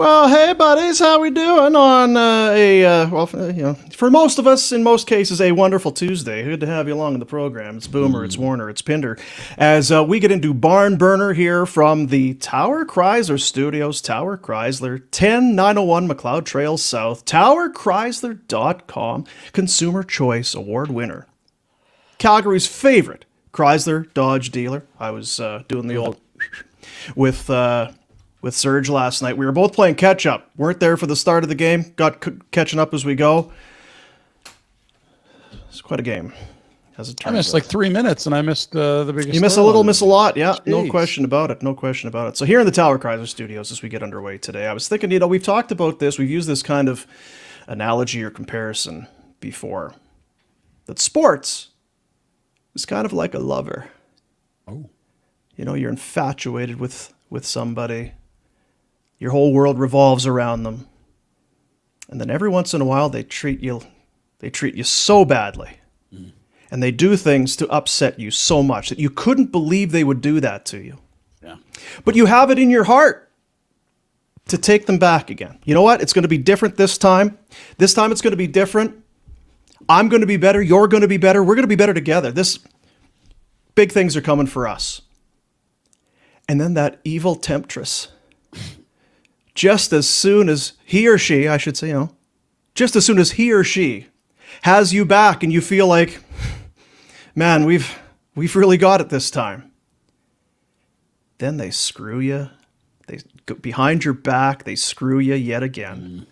Well, hey, buddies, how we doing on for most of us, in most cases, a wonderful Tuesday. Good to have you along in the program. It's Boomer, it's Warner, it's Pinder. As we get into Barn Burner here from the Tower Chrysler Studios, Tower Chrysler, 10901 McLeod Trail South, TowerChrysler.com, Consumer Choice Award winner. Calgary's favorite Chrysler Dodge dealer. I was doing the old with Serge last night. We were both playing catch-up. Weren't there for the start of the game. Got catching up as we go. It's quite a game. As it turns I missed out. like 3 minutes, and I missed the biggest. You miss a little, miss a lot. Yeah, Jeez. no question about it. No question about it. So here in the Tower Chrysler Studios, as we get underway today, I was thinking, we've talked about this. We've used this kind of analogy or comparison before. That sports is kind of like a lover. Oh. You're infatuated with somebody. Your whole world revolves around them. And then every once in a while they treat you so badly. Mm. And they do things to upset you so much that you couldn't believe they would do that to you. Yeah. But you have it in your heart to take them back again. You know what? It's going to be different this time. This time it's going to be different. I'm going to be better. You're going to be better. We're going to be better together. Big things are coming for us. And then that evil temptress, just as soon as he or she, I should say, just as soon as he or she has you back and you feel like, man, we've really got it this time. Then they screw you. They go behind your back. They screw you yet again.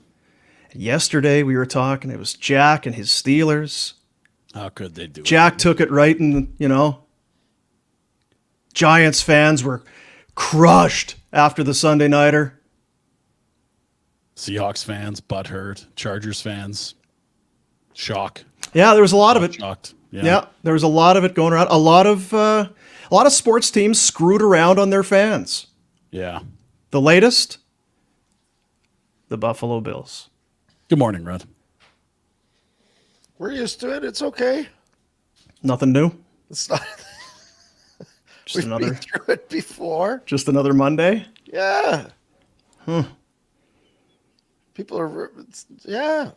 Yesterday we were talking, it was Jack and his Steelers. How could they do it? Jack took it right, and, Giants fans were crushed after the Sunday nighter. Seahawks fans, butthurt. Chargers fans, shock. Yeah, there was a lot of it. Shocked. Yeah, there was a lot of it going around. A lot of sports teams screwed around on their fans. Yeah. The latest, the Buffalo Bills. Good morning, Rod. We're used to it. It's okay. Nothing new. It's not. Just We've been through it before. Just another Monday. Yeah. People are. Yeah.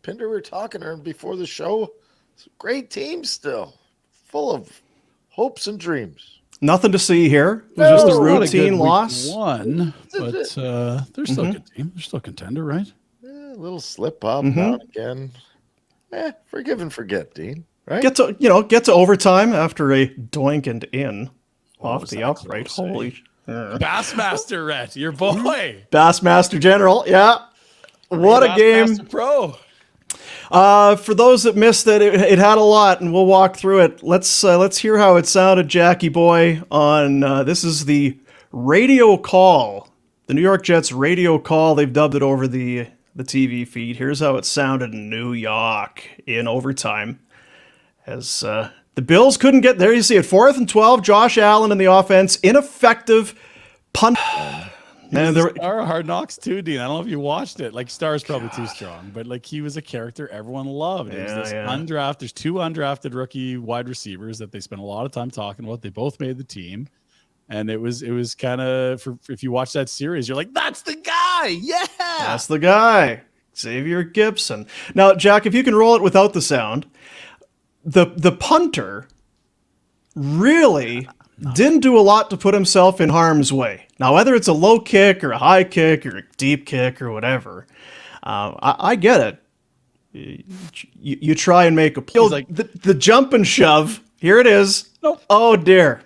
Pinder, we were talking to him before the show. It's a great team still, full of hopes and dreams. Nothing to see here. It was just a routine loss. One, but they're still a good team. They're still a contender, right? A little slip up now and again. Forgive and forget, Dean. Right? Get to overtime after a doink and in off the upright. Holy Bassmaster, Rhett, your boy. Bassmaster General. Yeah. What a game. Bassmaster Pro. For those that missed it, it had a lot, and we'll walk through it. Let's hear how it sounded, Jackie boy, on this is the radio call. The New York Jets radio call. They've dubbed it over the TV feed. Here's how it sounded in New York in overtime. As the Bills couldn't get there. You see it, 4th and 12. Josh Allen in the offense. Ineffective punt. And there are Hard Knocks too, Dean. I don't know if you watched it. Like, Star's probably too strong, but like, he was a character everyone loved. It was this undrafted. There's 2 undrafted rookie wide receivers that they spent a lot of time talking about. They both made the team, and it was kind of, if you watch that series, you're like, that's the guy. Yeah, that's the guy, Xavier Gibson. Now, Jack, if you can roll it without the sound, the punter really didn't do a lot to put himself in harm's way. Now, whether it's a low kick or a high kick or a deep kick or whatever, I get it. You try and make a play. Like the jump and shove. Here it is. Nope. Oh dear.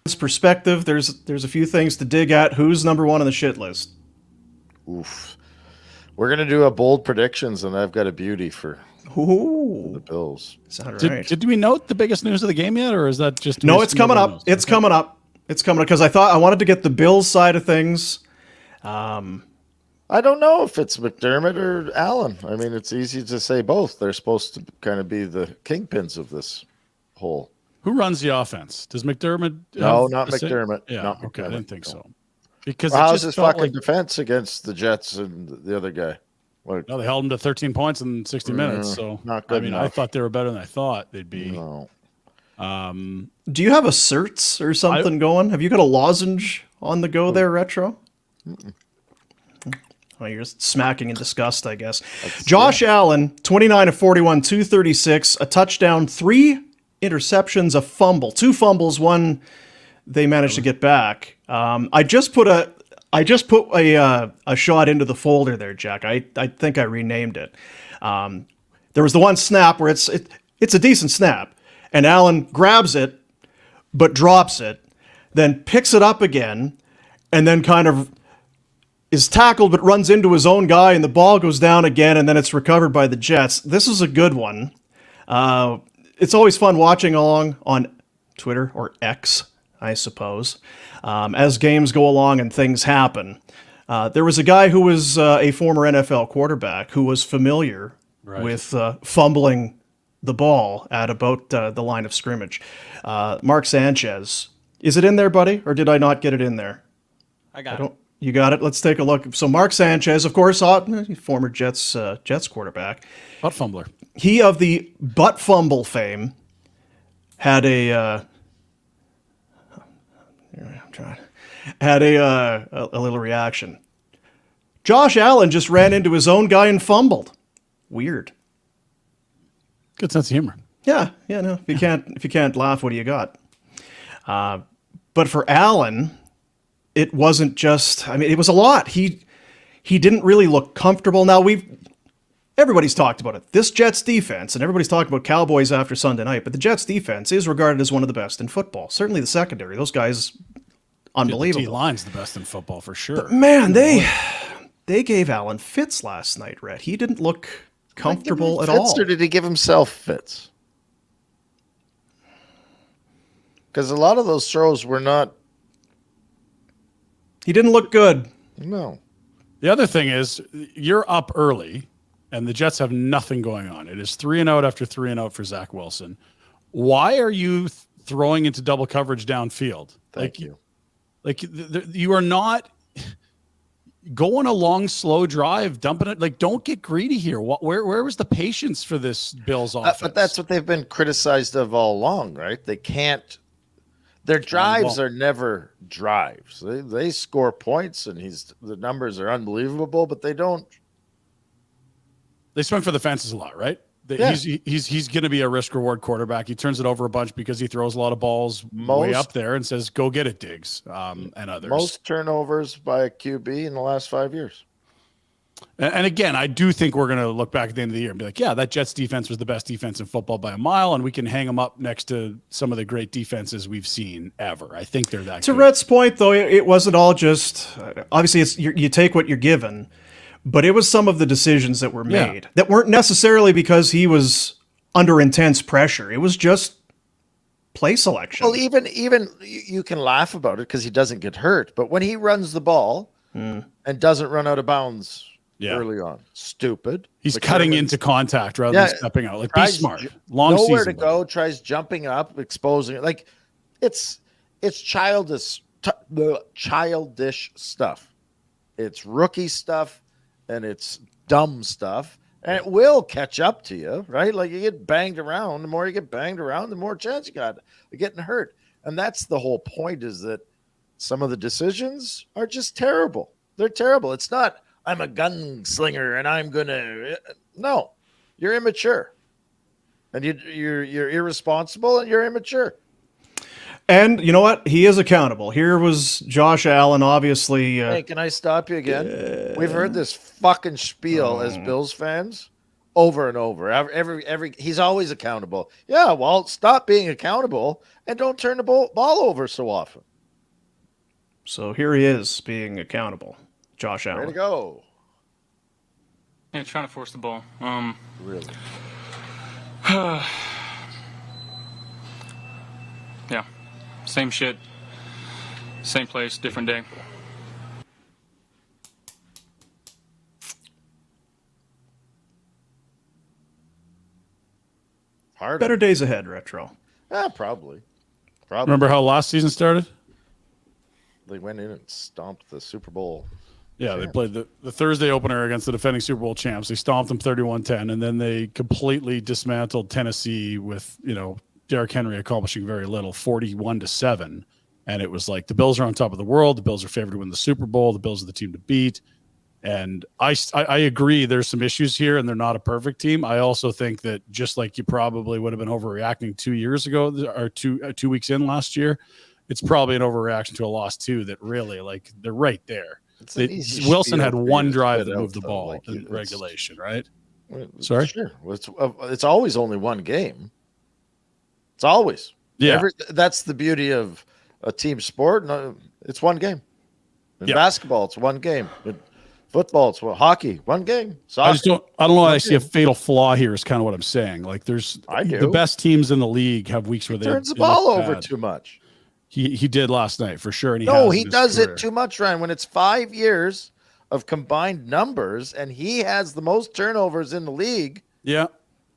This perspective. There's a few things to dig at. Who's number one on the shit list? Oof. We're gonna do a bold predictions, and I've got a beauty for the Bills. Right. Did we note the biggest news of the game yet, or is that just no? It's coming up. It's coming up. It's coming up because I wanted to get the Bills side of things. I don't know if it's McDermott or Allen. I mean, it's easy to say both. They're supposed to kind of be the kingpins of this whole. Who runs the offense? Does McDermott? No, not McDermott. Yeah, not okay, McDermott. I didn't think so. Because how's his fucking defense against the Jets and the other guy? No, they held him to 13 points in 60 minutes. So not good enough. I thought they were better than I thought they'd be. No. Do you have a certs or something going? Have you got a lozenge on the go there, Retro? Well, you're just smacking in disgust, I guess. Josh Allen, 29 of 41, 236, a touchdown, 3 interceptions, a fumble, 2 fumbles, 1 they managed to get back. I just put a shot into the folder there, Jack. I think I renamed it. There was the one snap where it's a decent snap, and Allen grabs it, but drops it, then picks it up again, and then kind of is tackled but runs into his own guy, and the ball goes down again, and then it's recovered by the Jets. This is a good one. It's always fun watching along on Twitter, or X, I suppose, as games go along and things happen. There was a guy who was a former NFL quarterback who was familiar with fumbling the ball at about the line of scrimmage. Mark Sanchez. Is it in there, buddy, or did I not get it in there? I got it. You got it? Let's take a look. So Mark Sanchez, of course, former Jets quarterback. Butt fumbler. He, of the butt fumble fame, had a little reaction. Josh Allen just ran into his own guy and fumbled. Weird. Good sense of humor. Yeah, no. If you can't laugh, what do you got? But for Allen, it wasn't just. I mean, it was a lot. He didn't really look comfortable. Now everybody's talked about it. This Jets defense, and everybody's talked about Cowboys after Sunday night, but the Jets defense is regarded as one of the best in football. Certainly the secondary. Those guys, unbelievable. The D-line's the best in football for sure. But man, they gave Allen fits last night, Rhett. He didn't look comfortable at all. Or did he give himself fits? Because a lot of those throws were not. He didn't look good. No. The other thing is, you're up early, and the Jets have nothing going on. It is 3-0 after 3-0 for Zach Wilson. Why are you throwing into double coverage downfield? Thank you. You are not going a long, slow drive, dumping it. Like, don't get greedy here. Where was the patience for this Bills offense? But that's what they've been criticized of all along, right? They can't. Their drives are never drives. They score points, and the numbers are unbelievable, but they don't. They swing for the fences a lot, right? He's going to be a risk reward quarterback. He turns it over a bunch because he throws a lot of balls way up there and says, "Go get it, Diggs," and others. Most turnovers by a QB in the last 5 years. And again, I do think we're going to look back at the end of the year and be like, yeah, that Jets defense was the best defense in football by a mile, and we can hang them up next to some of the great defenses we've seen ever. I think they're that good. To Rhett's point, though, it wasn't all just obviously you take what you're given, but it was some of the decisions that were made that weren't necessarily because he was under intense pressure. It was just play selection. Well, even you can laugh about it because he doesn't get hurt, but when he runs the ball and doesn't run out of bounds early on, stupid. He's cutting into contact rather than stepping out. Like, be smart. Long season. Nowhere to go. Tries jumping up, exposing it. Like, it's childish stuff. It's rookie stuff, and it's dumb stuff, and it will catch up to you, right? Like, you get banged around. The more you get banged around, the more chance you got of getting hurt. And that's the whole point, is that some of the decisions are just terrible. They're terrible. It's not, I'm a gunslinger and I'm going to. No, you're immature. And you're irresponsible and you're immature. And you know what? He is accountable. Here was Josh Allen, obviously. Hey, can I stop you again? We've heard this fucking spiel as Bills fans over and over. Every he's always accountable. Yeah, well, stop being accountable and don't turn the ball over so often. So here he is being accountable. Josh Allen. Way to go. Yeah, trying to force the ball. Really? Yeah. Same shit. Same place, different day. Hard. Better days ahead, Retro. Yeah, probably. Remember how last season started? They went in and stomped the Super Bowl. Yeah, they played the Thursday opener against the defending Super Bowl champs. They stomped them 31-10, and then they completely dismantled Tennessee with, Derrick Henry accomplishing very little, 41-7. And it was like, the Bills are on top of the world. The Bills are favored to win the Super Bowl. The Bills are the team to beat. And I agree there's some issues here and they're not a perfect team. I also think that just like you probably would have been overreacting 2 years ago or 2 weeks in last year, it's probably an overreaction to a loss too, that really like they're right there. Wilson had one drive that moved the ball like in regulation, right? Sorry? Sure. It's always only one game. It's always. Yeah. That's the beauty of a team sport. No, it's one game. In basketball, it's one game. In football, it's hockey, one game. Soccer, I don't know. I see a fatal flaw here is kind of what I'm saying. Like the best teams in the league have weeks where they turns the ball over too much. He did last night for sure. And he does it too much, Ryan. When it's 5 years of combined numbers and he has the most turnovers in the league. Yeah.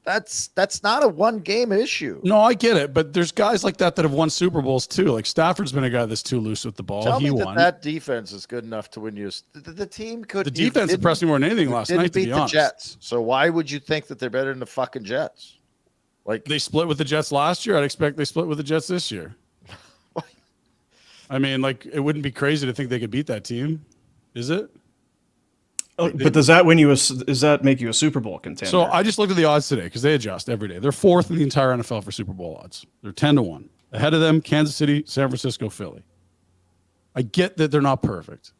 That's not a one game issue. No, I get it, but there's guys like that have won Super Bowls too. Like Stafford's been a guy that's too loose with the ball. Tell he me won. That defense is good enough to win you. The team could. The defense impressed me more than anything last night. To be honest, the Jets. So why would you think that they're better than the fucking Jets? Like they split with the Jets last year. I'd expect they split with the Jets this year. I mean, like it wouldn't be crazy to think they could beat that team, is it? Oh, but does that does that make you a Super Bowl contender? So I just looked at the odds today because they adjust every day. They're fourth in the entire NFL for Super Bowl odds. They're 10-1. Ahead of them, Kansas City, San Francisco, Philly. I get that they're not perfect.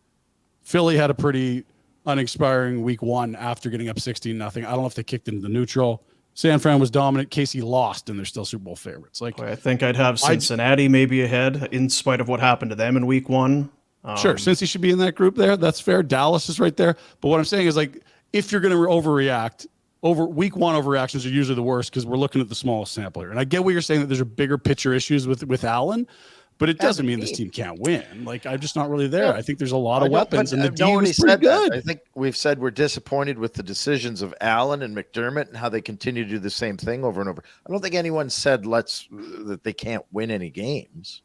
Philly had a pretty uninspiring week 1 after getting up 16-0. I don't know if they kicked into the neutral. San Fran was dominant. KC lost, and they're still Super Bowl favorites. Like I think I'd have Cincinnati maybe ahead, in spite of what happened to them in week 1. Sure, since he should be in that group there, that's fair. Dallas is right there. But what I'm saying is, like, if you're going to overreact, week 1 overreactions are usually the worst because we're looking at the smallest sample here. And I get what you're saying that there's a bigger picture issues with Allen, but it doesn't mean this team can't win. Like, I'm just not really there. I think there's a lot of weapons, and the team is pretty good. I think we've said we're disappointed with the decisions of Allen and McDermott and how they continue to do the same thing over and over. I don't think anyone said that they can't win any games.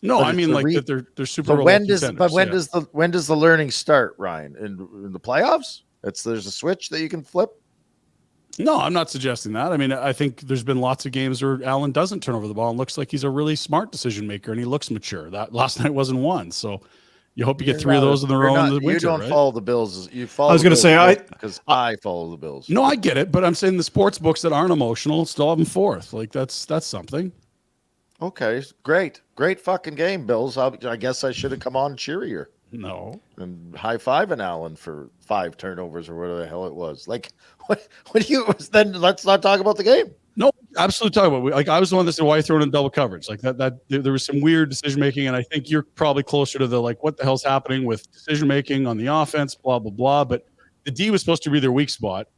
No, I mean like that they're Super Bowl contenders. When does the learning start, Ryan? In the playoffs? There's a switch that you can flip. No, I'm not suggesting that. I mean, I think there's been lots of games where Allen doesn't turn over the ball and looks like he's a really smart decision maker and he looks mature. That last night wasn't one. So you hope you get 3 of those in the row in the winter. You don't follow the Bills. You follow. I was going to say I follow the Bills. No, I get it, but I'm saying the sports books that aren't emotional still have them 4th. Like that's something. Okay, great fucking game, Bills. I guess I should have come on cheerier. No, and high-fiving Allen for 5 turnovers or whatever the hell it was. Like, what do you? Then let's not talk about the game. No, absolutely talk about. Like I was the one that said, "Why are you throwing in double coverage?" Like that there was some weird decision making, and I think you're probably closer to the like, what the hell's happening with decision making on the offense, blah blah blah. But the D was supposed to be their weak spot.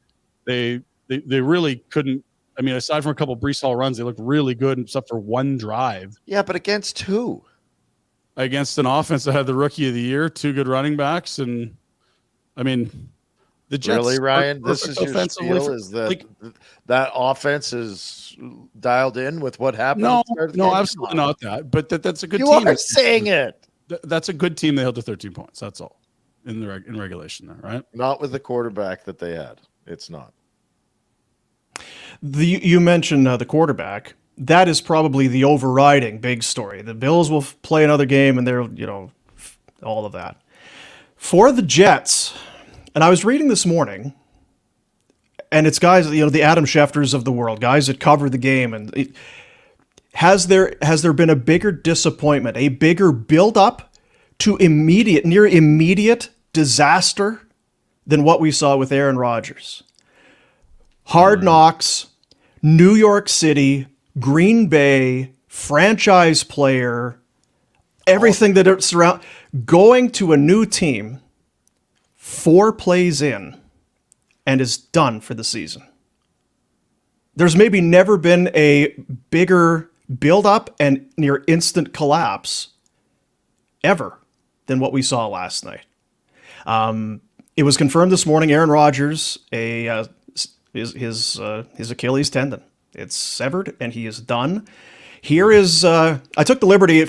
They really couldn't. I mean, aside from a couple of Breece Hall runs, they looked really good, except for one drive. Yeah, but against who? Against an offense that had the rookie of the year, 2 good running backs, and I mean, the Jets. Really, Ryan? This is your spiel? Is that that offense is dialed in with what happened? No, absolutely not that. But that's a good team. You are saying it. That's a good team. They held to 13 points. That's all in regulation there, right? Not with the quarterback that they had. It's not. You mentioned the quarterback. That is probably the overriding big story. The Bills will play another game, and they're all of that. For the Jets, and I was reading this morning, and it's guys, the Adam Schefters of the world, guys that cover the game, and has there been a bigger disappointment, a bigger build-up to near immediate disaster than what we saw with Aaron Rodgers? Hard Knocks, New York City, Green Bay, franchise player, everything that it surrounds, going to a new team 4 plays in and is done for the season. There's maybe never been a bigger build-up and near instant collapse ever than what we saw last night. It was confirmed this morning, Aaron Rodgers, his Achilles tendon. It's severed, and he is done. Here is, I took the liberty,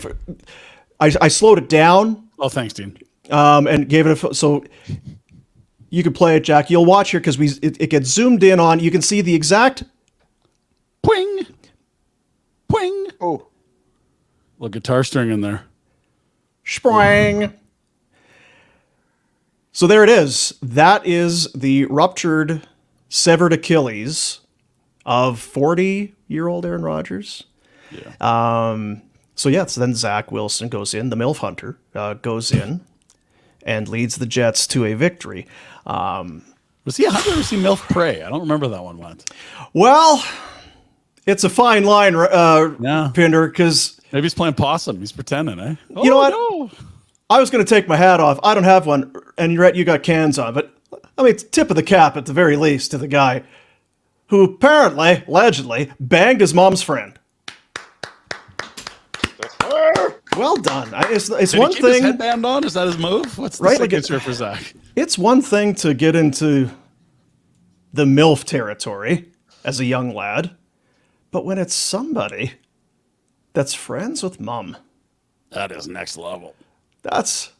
I slowed it down. Oh, thanks, Dean. And gave it so you can play it, Jack. You'll watch here because it gets zoomed in on. You can see the exact ping, ping. Oh, little guitar string in there. Spring. So there it is. That is the ruptured, severed Achilles of 40-year-old Aaron Rodgers. Yeah. So then Zach Wilson goes in, the MILF Hunter goes in and leads the Jets to a victory. Was he a hunter or was he MILF prey? I don't remember that one went. Well, it's a fine line, Pinder, because... Maybe he's playing possum. He's pretending, eh? You know what? No. I was going to take my hat off. I don't have one, and you got cans on, but I mean, it's tip of the cap at the very least to the guy who apparently, allegedly, banged his mom's friend. Well done. It's Did one he keep thing. His headband on? Is that his move? What's the Right, signature for Zach? It's one thing to get into the MILF territory as a young lad, but when it's somebody that's friends with mom, That is next level. that's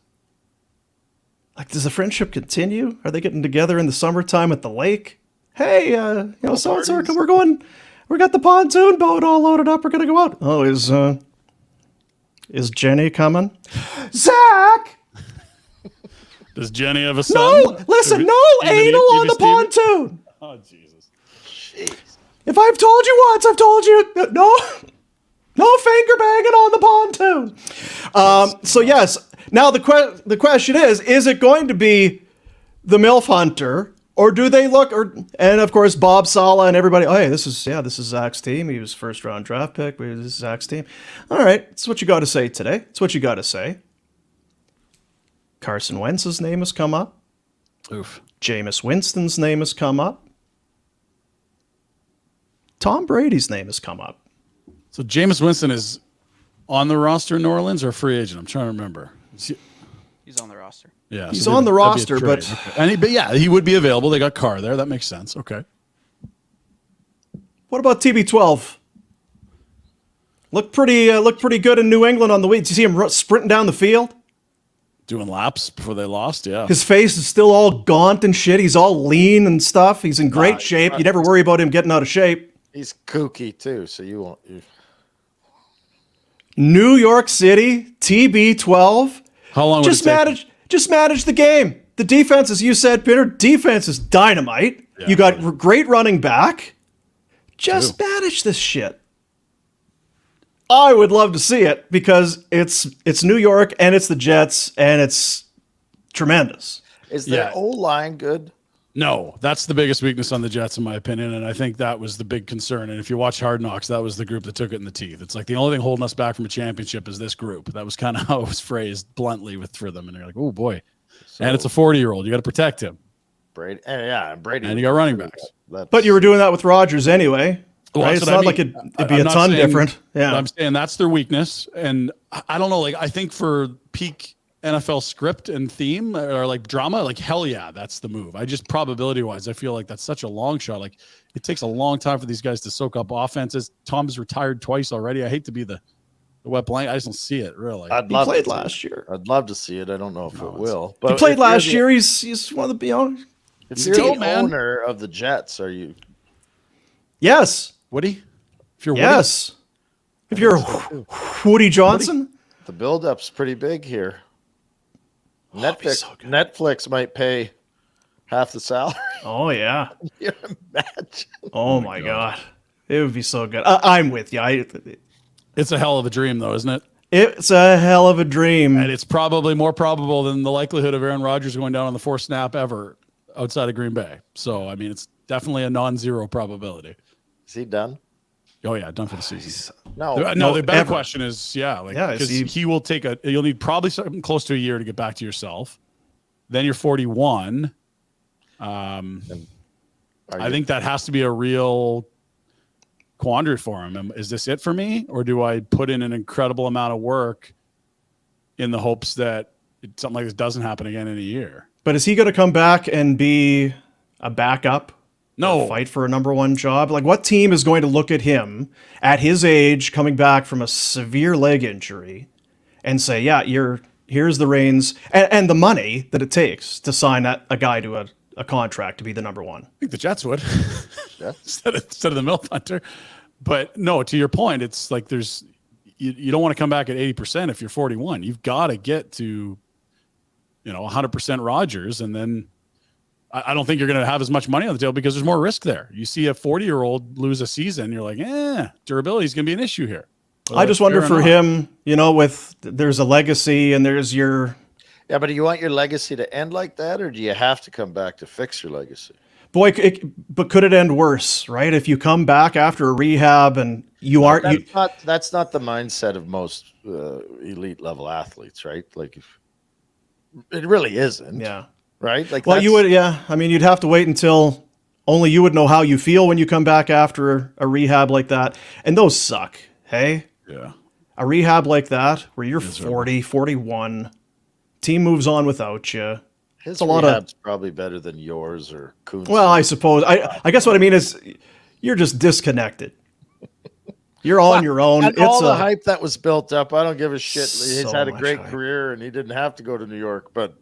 like, does the friendship continue? Are they getting together in the summertime at the lake? Hey, so-and-so, we got the pontoon boat all loaded up. We're going to go out. Oh, is Jenny coming? Zach! Does Jenny have a son? No, listen, no anal on the pontoon. Oh, Jesus. Jeez. If I've told you once, I've told you. No finger banging on the pontoon. So yes, now the question is it going to be the MILF Hunter, or do they look, and of course Bob Sala and everybody, oh hey, this is Zach's team. He was first round draft pick, but this is Zach's team. All right, it's what you got to say today. It's what you got to say. Carson Wentz's name has come up. Oof. Jameis Winston's name has come up. Tom Brady's name has come up. So Jameis Winston is on the roster in New Orleans or a free agent? I'm trying to remember. He's on the roster. Yeah, He's so on the that'd be a roster, trade. but Okay. He would be available. They got Carr there. That makes sense. Okay. what about TB12? Looked pretty good in New England on the week. Did you see him sprinting down the field? Doing laps before they lost. Yeah. His face is still all gaunt and shit. He's all lean and stuff. He's in great shape. You never worry about him getting out of shape. He's kooky too, so you won't. New York City, TB12. How long would it take? Just manage the game. The defense, as you said, Peter, defense is dynamite. Yeah, you got great running back. Just manage this shit. I would love to see it because it's New York and it's the Jets and it's tremendous. Is their O-line good? No, that's the biggest weakness on the Jets, in my opinion, and I think that was the big concern. And if you watch Hard Knocks, that was the group that took it in the teeth. It's like the only thing holding us back from a championship is this group. That was kind of how it was phrased bluntly for them. And they're like, oh boy, and it's a 40-year-old. You got to protect him. Brady, Brady, and you got running backs. But you were doing that with Rodgers anyway. Well, right? It's not like it'd be a ton different. Yeah, I'm saying that's their weakness, and I don't know. Like I think for peak NFL script and theme or like drama, like hell yeah, that's the move. I just probability wise, I feel like that's such a long shot. Like it takes a long time for these guys to soak up offenses. Tom's retired twice already. I hate to be the wet blanket. I just don't see it really. He played last year. I'd love to see it. I don't know if it will. But he played last year. He's one of the If you're the owner of the Jets, are you? Yes. Woody? If you're yes. If you're Woody Johnson, the build-up's pretty big here. Netflix might pay half the salary. Oh yeah. You imagine? Oh my god, it would be so good. I'm with you. It's a hell of a dream, though, isn't it? It's a hell of a dream, and it's probably more probable than the likelihood of Aaron Rodgers going down on the 4th snap ever outside of Green Bay. So I mean, it's definitely a non-zero probability. Is he done? Oh yeah, done for the season. No. The better question is, because he will take you'll need probably something close to a year to get back to yourself. Then you're 41. I think that has to be a real quandary for him. Is this it for me, or do I put in an incredible amount of work in the hopes that something like this doesn't happen again in a year? But is he going to come back and be a backup? No. Fight for a number one job? Like, what team is going to look at him at his age, coming back from a severe leg injury, and say, yeah, here's the reins and the money that it takes to sign a guy to a contract to be the number one? I think the Jets would. instead of the MILF Hunter. But no, to your point, it's like you don't want to come back at 80% if you're 41. You've got to get to 100% Rodgers, and then I don't think you're going to have as much money on the table because there's more risk there. You see a 40-year-old lose a season, you're like, durability is going to be an issue here. I just wonder for him, with there's a legacy and there's your. Yeah, but do you want your legacy to end like that, or do you have to come back to fix your legacy? Boy, but could it end worse, right? If you come back after a rehab and you aren't. That's not the mindset of most elite level athletes, right? Like, it really isn't. Yeah. Right? Like, well, you would, yeah. I mean, you'd have to wait until only you would know how you feel when you come back after a rehab like that. And those suck, hey? Yeah. A rehab like that, where you're 40, 41, team moves on without you. His rehab's probably better than yours or Kuhn's. Well, I suppose. I guess what I mean is you're just disconnected. You're on your own. And all the hype that was built up, I don't give a shit. He's So had a much great hype. career, and he didn't have to go to New York, but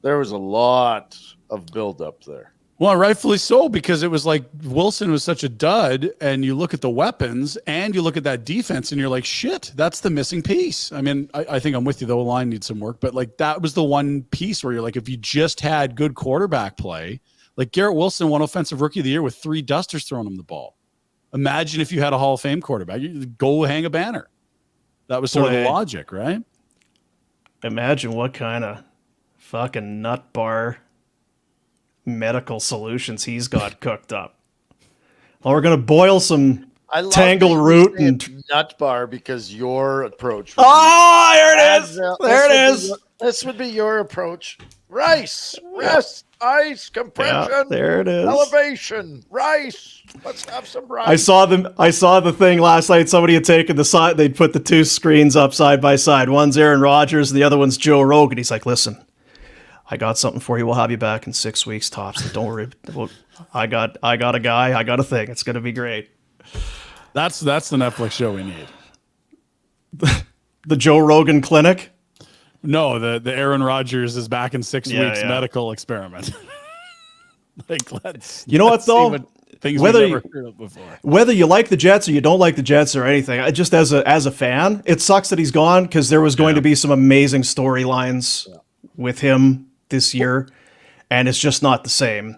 there was a lot of buildup there. Well, rightfully so, because it was like Wilson was such a dud, and you look at the weapons and you look at that defense and you're like, shit, that's the missing piece. I mean, I think I'm with you, though. Line needs some work, but like that was the one piece where you're like, if you just had good quarterback play, like Garrett Wilson won Offensive Rookie of the Year with 3 dusters throwing him the ball. Imagine if you had a Hall of Fame quarterback, you go hang a banner. That was sort of the logic, right? Imagine what kind of fucking nut bar medical solutions he's got cooked up. Well, we're gonna boil some tangle root and nut bar because your approach. There it is. There it is. This would be your approach. Rice, rest, ice, compression. Yeah, there it is. Elevation, rice. Let's have some rice. I saw the thing last night. Somebody had taken the side. They'd put the 2 screens up side by side. One's Aaron Rodgers, and the other one's Joe Rogan. He's like, "Listen, I got something for you. We'll have you back in 6 weeks tops. Don't worry. I got a guy. I got a thing. It's gonna be great." That's the Netflix show we need. The Joe Rogan Clinic. No, the Aaron Rodgers is back in 6 weeks medical experiment. Like, let's. You know what though? Things we've never heard of before. Whether you like the Jets or you don't like the Jets or anything, just as a fan, it sucks that he's gone because there was going to be some amazing storylines with him this year, and it's just not the same.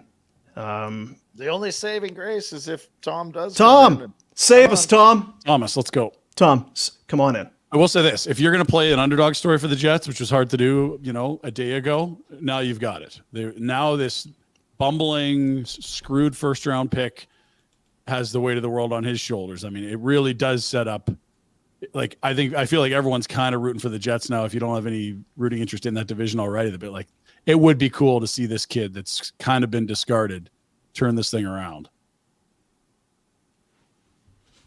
The only saving grace is if Tom does. Tom, save us, Tom. Thomas, let's go. Tom, come on in. I will say this: if you're going to play an underdog story for the Jets, which was hard to do, a day ago, now you've got it. Now this bumbling, screwed first-round pick has the weight of the world on his shoulders. I mean, it really does set up. Like, I feel like everyone's kind of rooting for the Jets now. If you don't have any rooting interest in that division already, but like, it would be cool to see this kid that's kind of been discarded turn this thing around.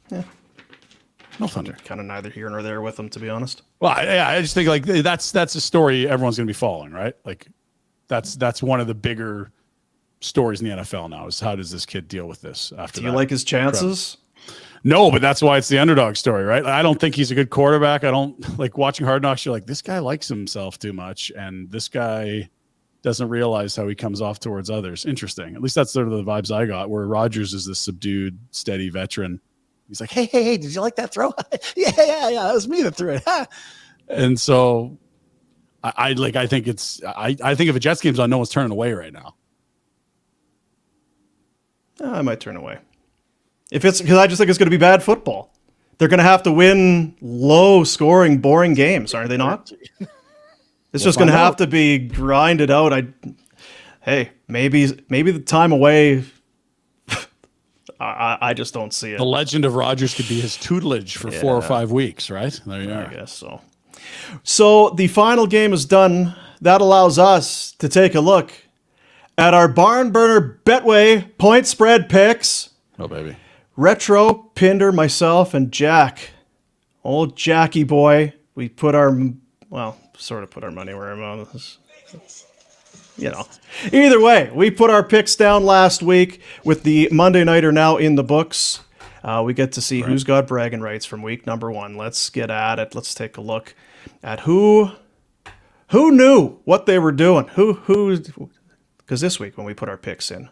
Yeah. No thunder. Kind of neither here nor there with him, to be honest. Well, I just think like that's a story everyone's going to be following, right? Like, that's one of the bigger stories in the NFL now is how does this kid deal with this after. Do you like his chances? No, but that's why it's the underdog story, right? I don't think he's a good quarterback. I don't like watching Hard Knocks. You're like, this guy likes himself too much, and this guy doesn't realize how he comes off towards others. Interesting. At least that's sort of the vibes I got, where Rodgers is this subdued, steady veteran. He's like, hey, did you like that throw? yeah, that was me that threw it. And so I think if a Jets game's on, no one's turning away right now. I might turn away. If it's because I just think it's going to be bad football. They're going to have to win low-scoring, boring games, are they not? It's just going to have to be grinded out. Hey, maybe the time away. I just don't see it. The legend of Rodgers could be his tutelage for 4 or 5 weeks, right? There you are. I guess so. So the final game is done. That allows us to take a look at our barn burner Betway point spread picks. Oh, baby. Retro, Pinder, myself, and Jack. Old Jackie boy. We put our money where our mouth is. Either way, we put our picks down last week with the Monday Nighter now in the books. We get to see who's got bragging rights from week number 1. Let's get at it. Let's take a look at who knew what they were doing. Because this week when we put our picks in,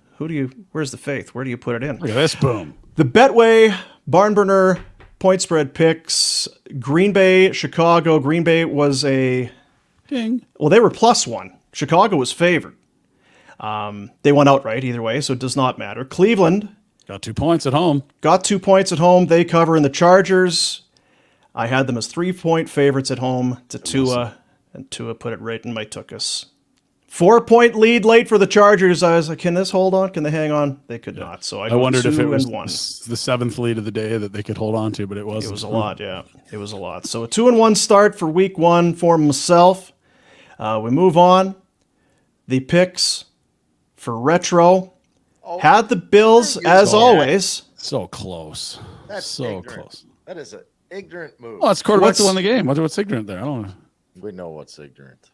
where's the faith? Where do you put it in? Look at this, boom. The Betway barn burner point spread picks. Green Bay, Chicago. Green Bay was a ding. Well, they were +1. Chicago was favored. They won outright either way, so it does not matter. Cleveland Got 2 points at home. got 2 points at home. They cover in the Chargers. I had them as 3-point favorites at home to Tua, and Tua put it right in my tuchus. 4-point lead late for the Chargers. I was like, can this hold on? Can they hang on? They could not. So I wondered if it was 2-1. the 7th lead of the day that they could hold on to, but it wasn't. It was a lot, yeah. It was a lot. So a 2-1 start for week 1 for myself. We move on. The picks for Retro. Had the Bills, as always. So close. That's so ignorant. close. That is an ignorant move. Oh, it's quarterback to What's- win the game. What's ignorant there? I don't know. We know what's ignorant.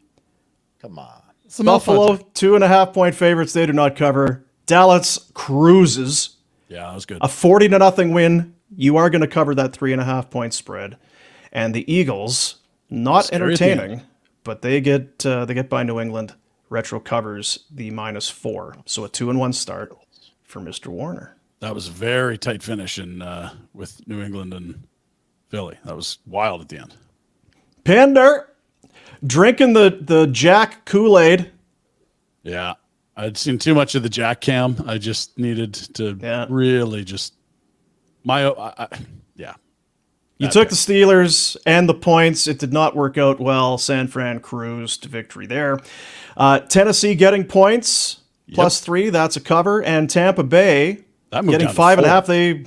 Come on. It's the Buffalo, Malfunction. 2.5-point favorites. They do not cover. Dallas cruises. Yeah, that was good. A 40-0 win. You are going to cover that 3.5-point spread. And the Eagles, not Scary at the entertaining, but they get by New England. Retro covers the -4. So a 2-1 start for Mr. Warner. That was a very tight finish with New England and Philly. That was wild at the end. Pinder drinking the Jack Kool-Aid. Yeah. I'd seen too much of the Jack Cam. I just needed to really just yeah. You took the Steelers and the points. It did not work out well. San Fran cruised to victory there. Tennessee getting points, +3. That's a cover. And Tampa Bay That moved getting down to 5.5. 4. They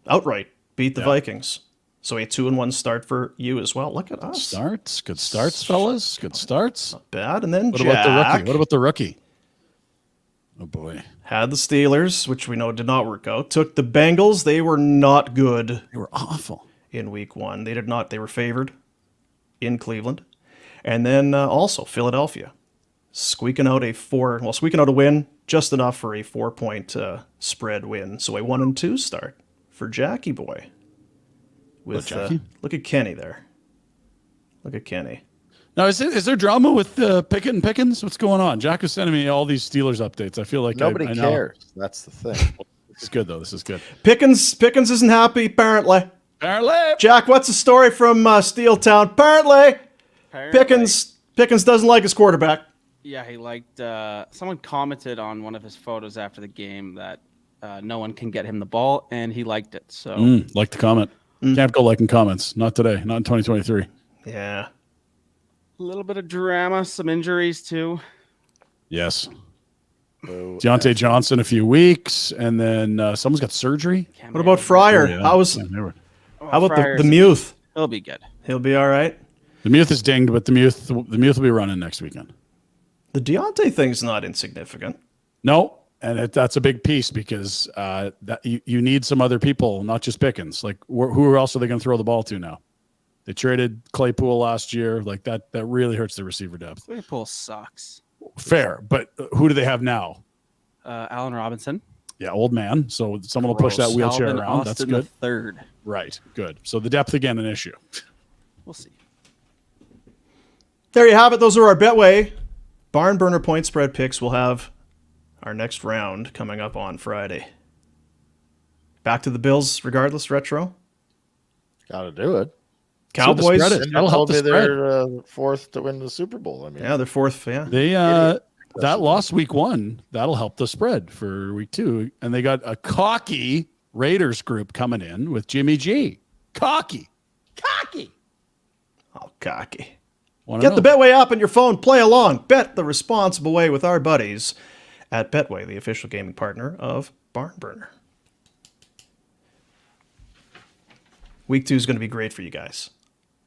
outright beat the Vikings. So a 2-1 start for you as well. Look at us. Starts. Good starts, fellas. Good starts. Bad. And then What Jack about the rookie? What about the rookie? Oh, boy. had the Steelers, which we know did not work out. Took the Bengals. They were not good They were awful. in week 1. They did not. They were favored in Cleveland. And then also Philadelphia. Squeaking out a win, just enough for a 4-point spread win. So a 1-2 start for Jackie boy. With Jackie? Look at Kenny there. Look at Kenny. Now, is there drama with Pickett and Pickens? What's going on? Jack is sending me all these Steelers updates. I feel like Nobody I know. cares. That's the thing. This is good, though. This is good. Pickens isn't happy, apparently. Apparently. Jack, what's the story from Steel Town? Apparently, Pickens doesn't like his quarterback. Yeah, he liked. Someone commented on one of his photos after the game that no one can get him the ball, and he liked it. So Like the comment. Can't go liking comments. Not today. Not in 2023. Yeah. a little bit of drama, some injuries too. Yes. Deontay Johnson a few weeks, and then someone's got surgery. What about Fryer? Yeah, How about the Muth? He'll be good. He'll be all right. The Muth is dinged, but the Muth will be running next weekend. The Deontay thing's not insignificant. No, and that's a big piece because that you need some other people, not just Pickens. Like who else are they going to throw the ball to now? They traded Claypool last year. Like that really hurts the receiver depth. Claypool sucks. Fair, but who do they have now? Allen Robinson. Yeah, old man. So someone will push that wheelchair Alvin around. That's Austin good. the third. Right, good. So the depth again an issue. We'll see. There you have it. Those are our Betway Barn Burner point spread picks. We'll have our next round coming up on Friday. Back to the Bills, regardless, Retro. Got to do it. Cowboys. spread it. That'll help the spread. They're fourth to win the Super Bowl. I mean, Yeah, they're fourth. Yeah. They that lost week 1. That'll help the spread for week 2, and they got a cocky Raiders group coming in with Jimmy G. Cocky. Oh, cocky. Wanna Get the know? Betway app on your phone. Play along. Bet the responsible way with our buddies at Betway, the official gaming partner of Barn Burner. Week 2 is going to be great for you guys.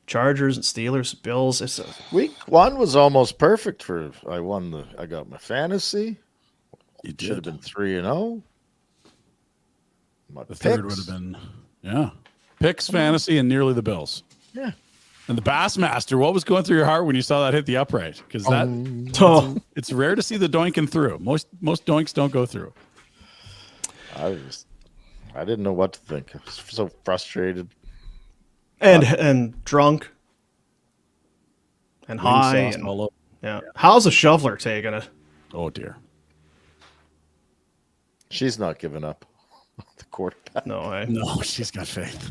Chargers and Steelers, Bills. week 1 was almost perfect for. I got my fantasy. You Should have did. been 3-0. My The third picks. would have been, picks, fantasy, and nearly the Bills. Yeah. And the Bassmaster, what was going through your heart when you saw that hit the upright? Because it's rare to see the doinking through. Most doinks don't go through. I didn't know what to think. I was so frustrated. And drunk. And Wing high. sauce And, all over. yeah. How's a shoveler taking it? Oh dear. She's not giving up. The quarterback. No way. No, she's got faith.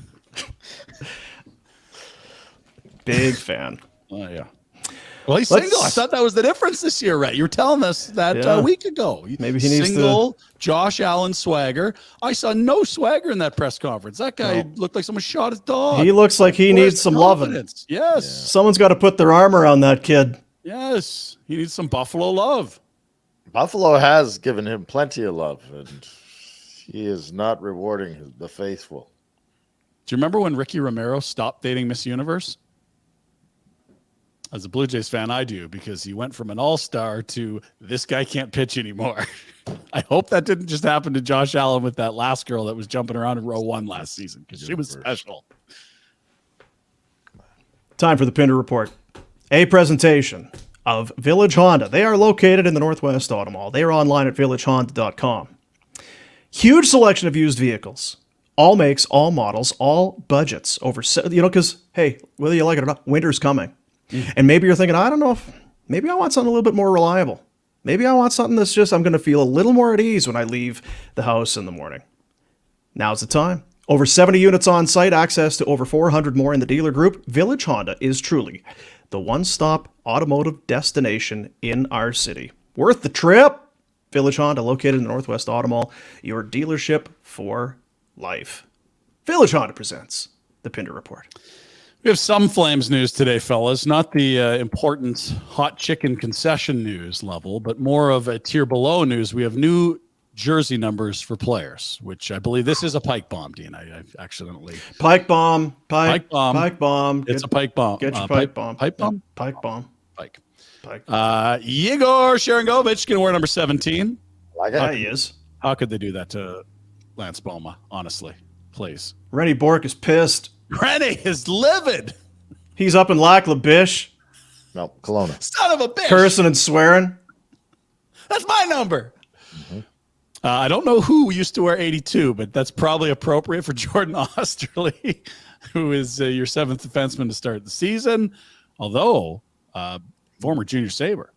Big fan. Oh yeah. Well, he's single. I thought that was the difference this year, Rhett. You were telling us that a week ago. Maybe he needs single. Josh Allen swagger. I saw no swagger in that press conference. That guy looked like someone shot his dog. He looks like he needs some loving. Yes. Someone's got to put their arm around that kid. Yes. He needs some Buffalo love. Buffalo has given him plenty of love, and he is not rewarding the faithful. Do you remember when Ricky Romero stopped dating Miss Universe? As a Blue Jays fan, I do, because he went from an all-star to this guy can't pitch anymore. I hope that didn't just happen to Josh Allen with that last girl that was jumping around in row 1 last season, because she was special. Time for the Pinder Report. A presentation of Village Honda. They are located in the Northwest Auto Mall. They are online at villagehonda.com. Huge selection of used vehicles. All makes, all models, all budgets. Because, hey, whether you like it or not, winter's coming. And maybe you're thinking, I don't know, maybe I want something a little bit more reliable. Maybe I want something that's just, I'm going to feel a little more at ease when I leave the house in the morning. Now's the time. Over 70 units on site, access to over 400 more in the dealer group. Village Honda is truly the one-stop automotive destination in our city. Worth the trip. Village Honda, located in the Northwest Auto Mall, your dealership for life. Village Honda presents the Pinder Report. We have some Flames news today, fellas. Not the important hot chicken concession news level, but more of a tier below news. We have new jersey numbers for players, which I believe this is a pike bomb, Dean. I've accidentally... Pike bomb. Pike bomb. Pike bomb. It's a pike bomb. Get your pipe bomb. Pipe bomb? Pike bomb. Pike. Pike. Yegor Sharangovich going to wear number 17. Like Yeah, he is. How could they do that to Lance Boma, honestly? Please. Rennie Bork is pissed. Rennie is livid. He's up in Lac-La-Biche, No, Kelowna. Son of a bitch. cursing and swearing. That's my number. I don't know who used to wear 82, but that's probably appropriate for Jordan Osterley, who is your 7th defenseman to start the season. Although former junior Sabre,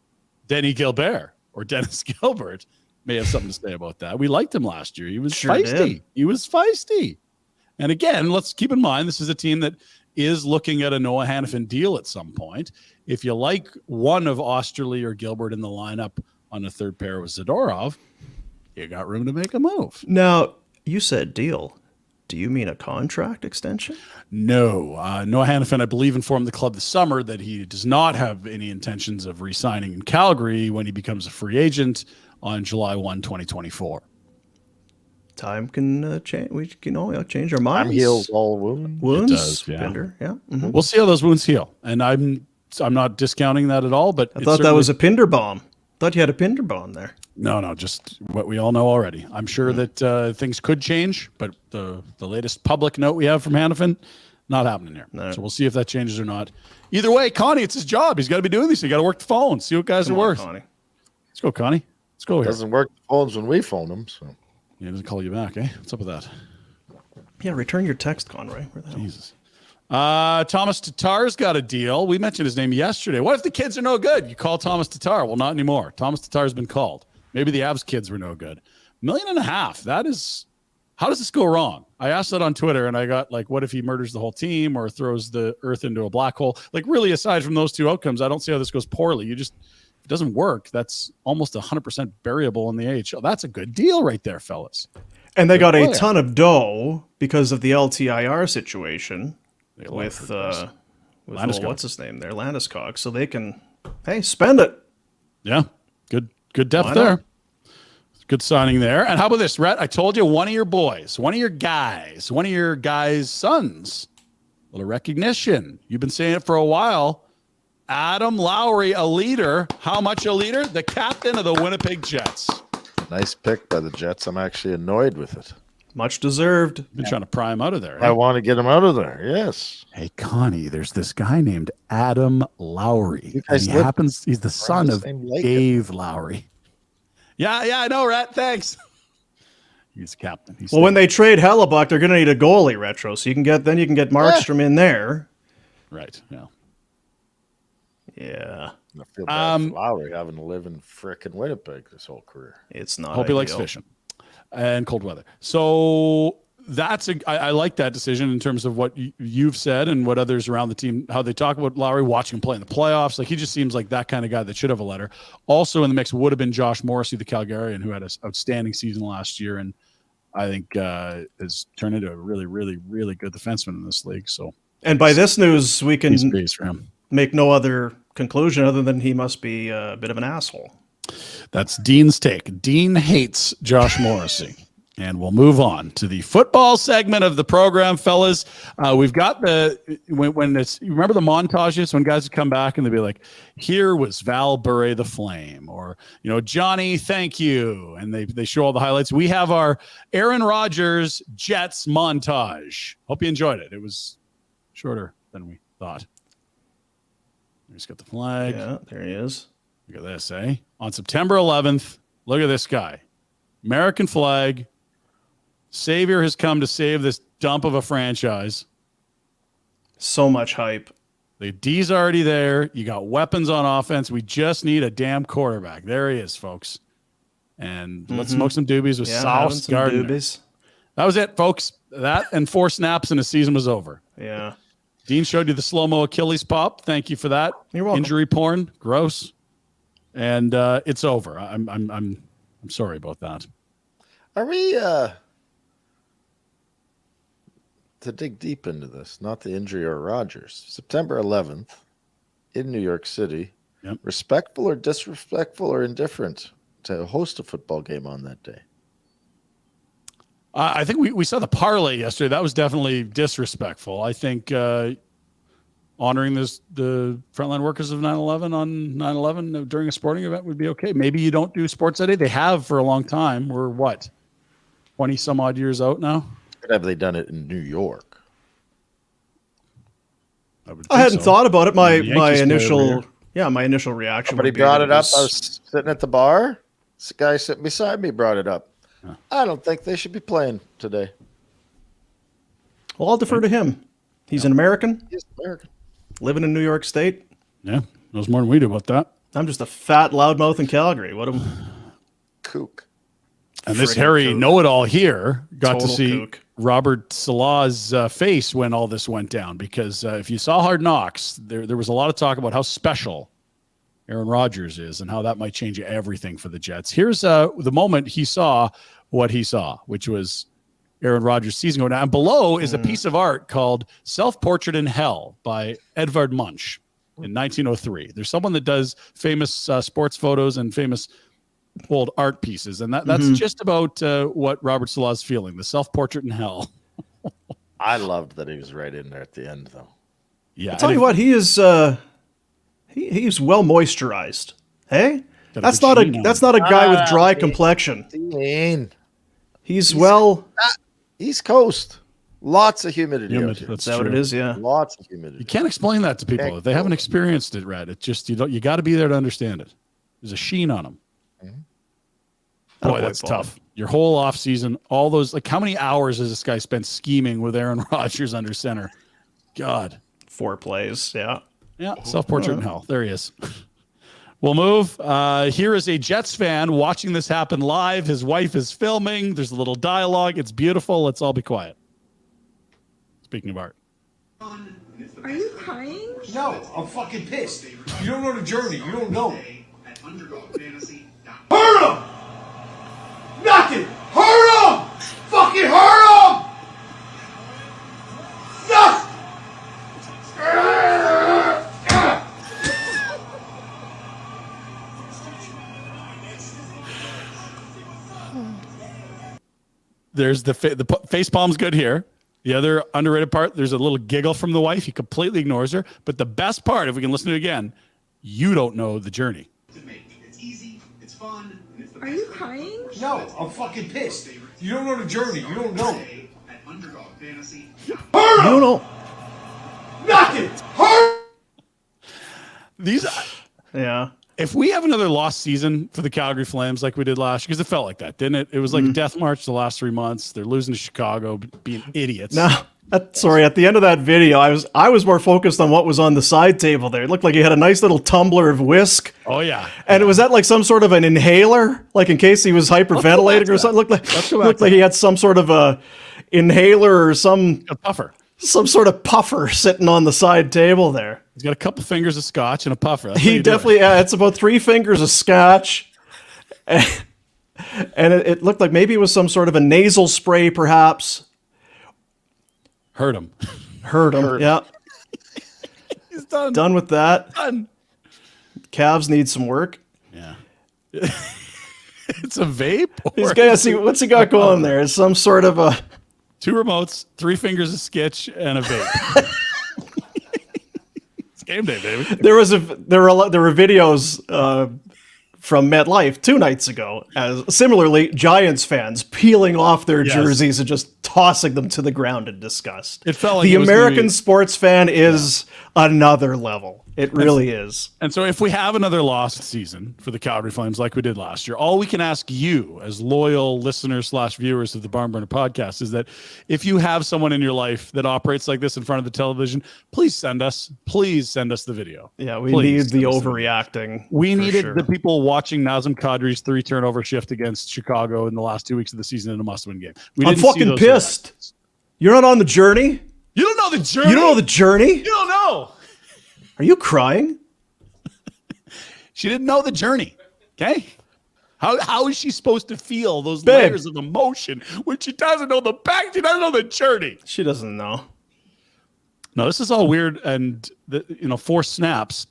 Denny Gilbert or Dennis Gilbert may have something to say about that. We liked him last year. He was feisty. did. He was feisty. And again, let's keep in mind, this is a team that is looking at a Noah Hannafin deal at some point. If you like one of Osterley or Gilbert in the lineup on the third pair with Zadorov, you got room to make a move. Now, you said deal. Do you mean a contract extension? No. Noah Hannafin, I believe, informed the club this summer that he does not have any intentions of re-signing in Calgary when he becomes a free agent on July 1, 2024. Time can change. We can change our minds. Time heals all wounds. Wounds. It does, yeah. Pinder, yeah. Mhm. We'll see how those wounds heal. And I'm not discounting that at all, but I thought that was a Pinder bomb. Thought you had a Pinder bomb there. No, just what we all know already. I'm sure that things could change, but the latest public note we have from Hannafin, not happening here. No. So we'll see if that changes or not. Either way, Connie, it's his job. He's got to be doing this. He got to work the phone, see what guys Come are on, worth. Connie. Let's go, Connie. Let's go here. Doesn't work the phones when we phone them. So He doesn't call you back, eh? What's up with that? Yeah, return your text, Conroy. Where the hell? Jesus. Thomas Tatar's got a deal. We mentioned his name yesterday. What if the kids are no good? You call Thomas Tatar. Well, not anymore. Thomas Tatar's been called. Maybe the Avs kids were no good. $1.5 million. That is, how does this go wrong? I asked that on Twitter and I got like, what if he murders the whole team or throws the earth into a black hole? Like really, aside from those two outcomes, I don't see how this goes poorly. If it doesn't work, that's almost 100% variable in the AHL. That's a good deal right there, fellas. And they got a player. ton of dough because of the LTIR situation with Landeskog. what's his name there, Landeskog. So they can, spend it. Yeah, good depth Why there. not? Good signing there. And how about this, Rhett? I told you one of your boys, one of your guys' sons, a little recognition. You've been saying it for a while. Adam Lowry, a leader. How much a leader? The captain of the Winnipeg Jets. nice pick by the Jets. I'm actually annoyed with it. Much deserved. Been trying to pry him out of there. I want to get him out of there. Yes. Hey, Connie, there's this guy named Adam Lowry. And he's the son of Dave Lowry. Yeah, I know, Rat. Thanks. He's captain. Well, when they trade Hellebuck, they're going to need a goalie retro. So you can get Markstrom in there. Right. Yeah. Yeah. I feel bad for Lowry having to live in frickin' Winnipeg this whole career. It's not. Hope he likes fishing and cold weather. So I like that decision in terms of what you've said and what others around the team, how they talk about Lowry, watching him play in the playoffs. Like, he just seems like that kind of guy that should have a letter. Also in the mix would have been Josh Morrissey, the Calgarian, who had an outstanding season last year, and I think has turned into a really, really, really good defenseman in this league. So, and by this news, we can for him. Make no other conclusion other than he must be a bit of an asshole. That's Dean's take. Dean hates Josh Morrissey. And we'll move on to the football segment of the program, fellas. We've got when it's, you remember the montages when guys would come back and they'd be like, here was Val Bure the Flame, or, Johnny, thank you. And they show all the highlights. We have our Aaron Rodgers Jets montage. Hope you enjoyed it. It was shorter than we thought. He's got the flag. Yeah, there he is. Look at this, eh? On September 11th, look at this guy. American flag. Savior has come to save this dump of a franchise. So much hype. The D's already there. You got weapons on offense. We just need a damn quarterback. There he is, folks. And let's smoke some doobies with Sauce Gardner. Doobies. That was it, folks. That and 4 snaps and the season was over. Yeah. Dean showed you the slow-mo Achilles pop. Thank you for that. You're welcome. Injury porn. Gross. And it's over. I'm sorry about that. Are we to dig deep into this, not the injury or Rodgers, September 11th in New York City, respectful or disrespectful or indifferent to host a football game on that day? I think we saw the parlay yesterday. That was definitely disrespectful. I think honoring the frontline workers of 9/11 on 9/11 during a sporting event would be okay. Maybe you don't do sports that day. They have for a long time. We're 20 some odd years out now. Have they done it in New York? I hadn't thought about it. My initial reaction. But he brought it up. I was sitting at the bar. This guy sitting beside me brought it up. Huh. I don't think they should be playing today. Well, I'll defer to him. He's an American. He's American. Living in New York State. Yeah, knows more than we do about that. I'm just a fat loudmouth in Calgary. What a kook. And this Harry know-it-all here got to see Robert Salah's face when all this went down, because if you saw Hard Knocks, there was a lot of talk about how special Aaron Rodgers is and how that might change everything for the Jets. Here's the moment he saw what he saw, which was Aaron Rodgers' season going down. And below is a piece of art called Self-Portrait in Hell by Edvard Munch in 1903. There's someone that does famous sports photos and famous old art pieces, and that's just about what Robert Salah's feeling, the self-portrait in hell. I loved that he was right in there at the end, though. Yeah, I'll tell you what, he is he's well moisturized. Hey, that's not a guy with dry complexion. He's East Coast, lots of humidity. That's how it is. Yeah, lots of humidity. You can't explain that to people if they haven't experienced it, Red. It just you got to be there to understand it. There's a sheen on him. Boy, that's tough. Your whole off season, all those, like, how many hours has this guy spent scheming with Aaron Rodgers under center? God, 4 plays. Yeah. Self-portrait in hell. There he is. We'll move. Here is a Jets fan watching this happen live. His wife is filming. There's a little dialogue. It's beautiful. Let's all be quiet. Speaking of art. Are you crying? No, I'm fucking pissed. You don't know the journey. You don't know. Hurt him! Nothing! Hurt him! Fucking hurt him! Yes! There's the face palm's good here. The other underrated part, there's a little giggle from the wife. He completely ignores her. But the best part, if we can listen to it again, you don't know the journey. It's easy. It's fun. Are you crying? No, I'm fucking pissed. You don't know the journey. You don't know. You don't know. Nothing. Hurt. These. Yeah. If we have another lost season for the Calgary Flames like we did last year, because it felt like that, didn't it? It was like a death march the last 3 months. They're losing to Chicago, being idiots. No, sorry. At the end of that video, I was more focused on what was on the side table there. It looked like he had a nice little tumbler of whisk. Oh yeah, and it was that like some sort of an inhaler, like in case he was hyperventilating or something. Looked like he had some sort of a inhaler or some A puffer. sort of puffer sitting on the side table there. He's got a couple fingers of scotch and a puffer. That's He definitely, it's about 3 fingers of scotch. And it looked like maybe it was some sort of a nasal spray, perhaps. Hurt him. Hurt him. Yeah. He's done. Done with that. Done. Calves need some work. Yeah. It's a vape? He's got to see what's he got going there. It's some sort of a 2 remotes, 3 fingers of sketch, and a vape. It's game day, baby. there were videos from MetLife 2 nights ago, as similarly Giants fans peeling off their jerseys and just tossing them to the ground in disgust. It felt like the it was American sports fan is another level. It really is. And so if we have another lost season for the Calgary Flames like we did last year, all we can ask you as loyal listeners / viewers of the Barn Burner podcast is that if you have someone in your life that operates like this in front of the television, please send us the video. Yeah, we need the overreacting. We needed the people watching Nazem Kadri's 3 turnover shift against Chicago in the last 2 weeks of the season in a must-win game. I'm fucking pissed. You're not on the journey? You don't know the journey? You don't know the journey? You don't know. Are you crying? She didn't know the journey. Okay. How is she supposed to feel those layers of emotion when she doesn't know the back? She doesn't know the journey. She doesn't know. No, this is all weird and forced snaps.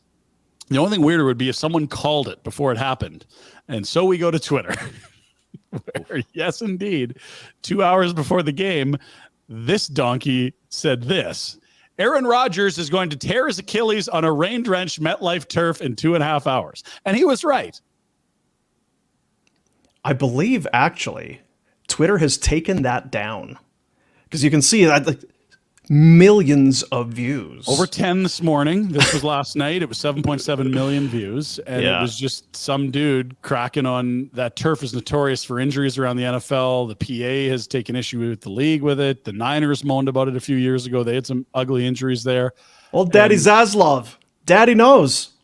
The only thing weirder would be if someone called it before it happened. And so we go to Twitter. Where, yes, indeed, 2 hours before the game, this donkey said this. Aaron Rodgers is going to tear his Achilles on a rain-drenched MetLife turf in 2.5 hours. And he was right. I believe, actually, Twitter has taken that down. Because you can see that millions of views. Over 10 this morning. This was last night. It was 7.7 million views. And it was just some dude cracking on that turf is notorious for injuries around the NFL. The PA has taken issue with the league with it. The Niners moaned about it a few years ago. They had some ugly injuries there. Old Daddy Zaslav. Daddy knows.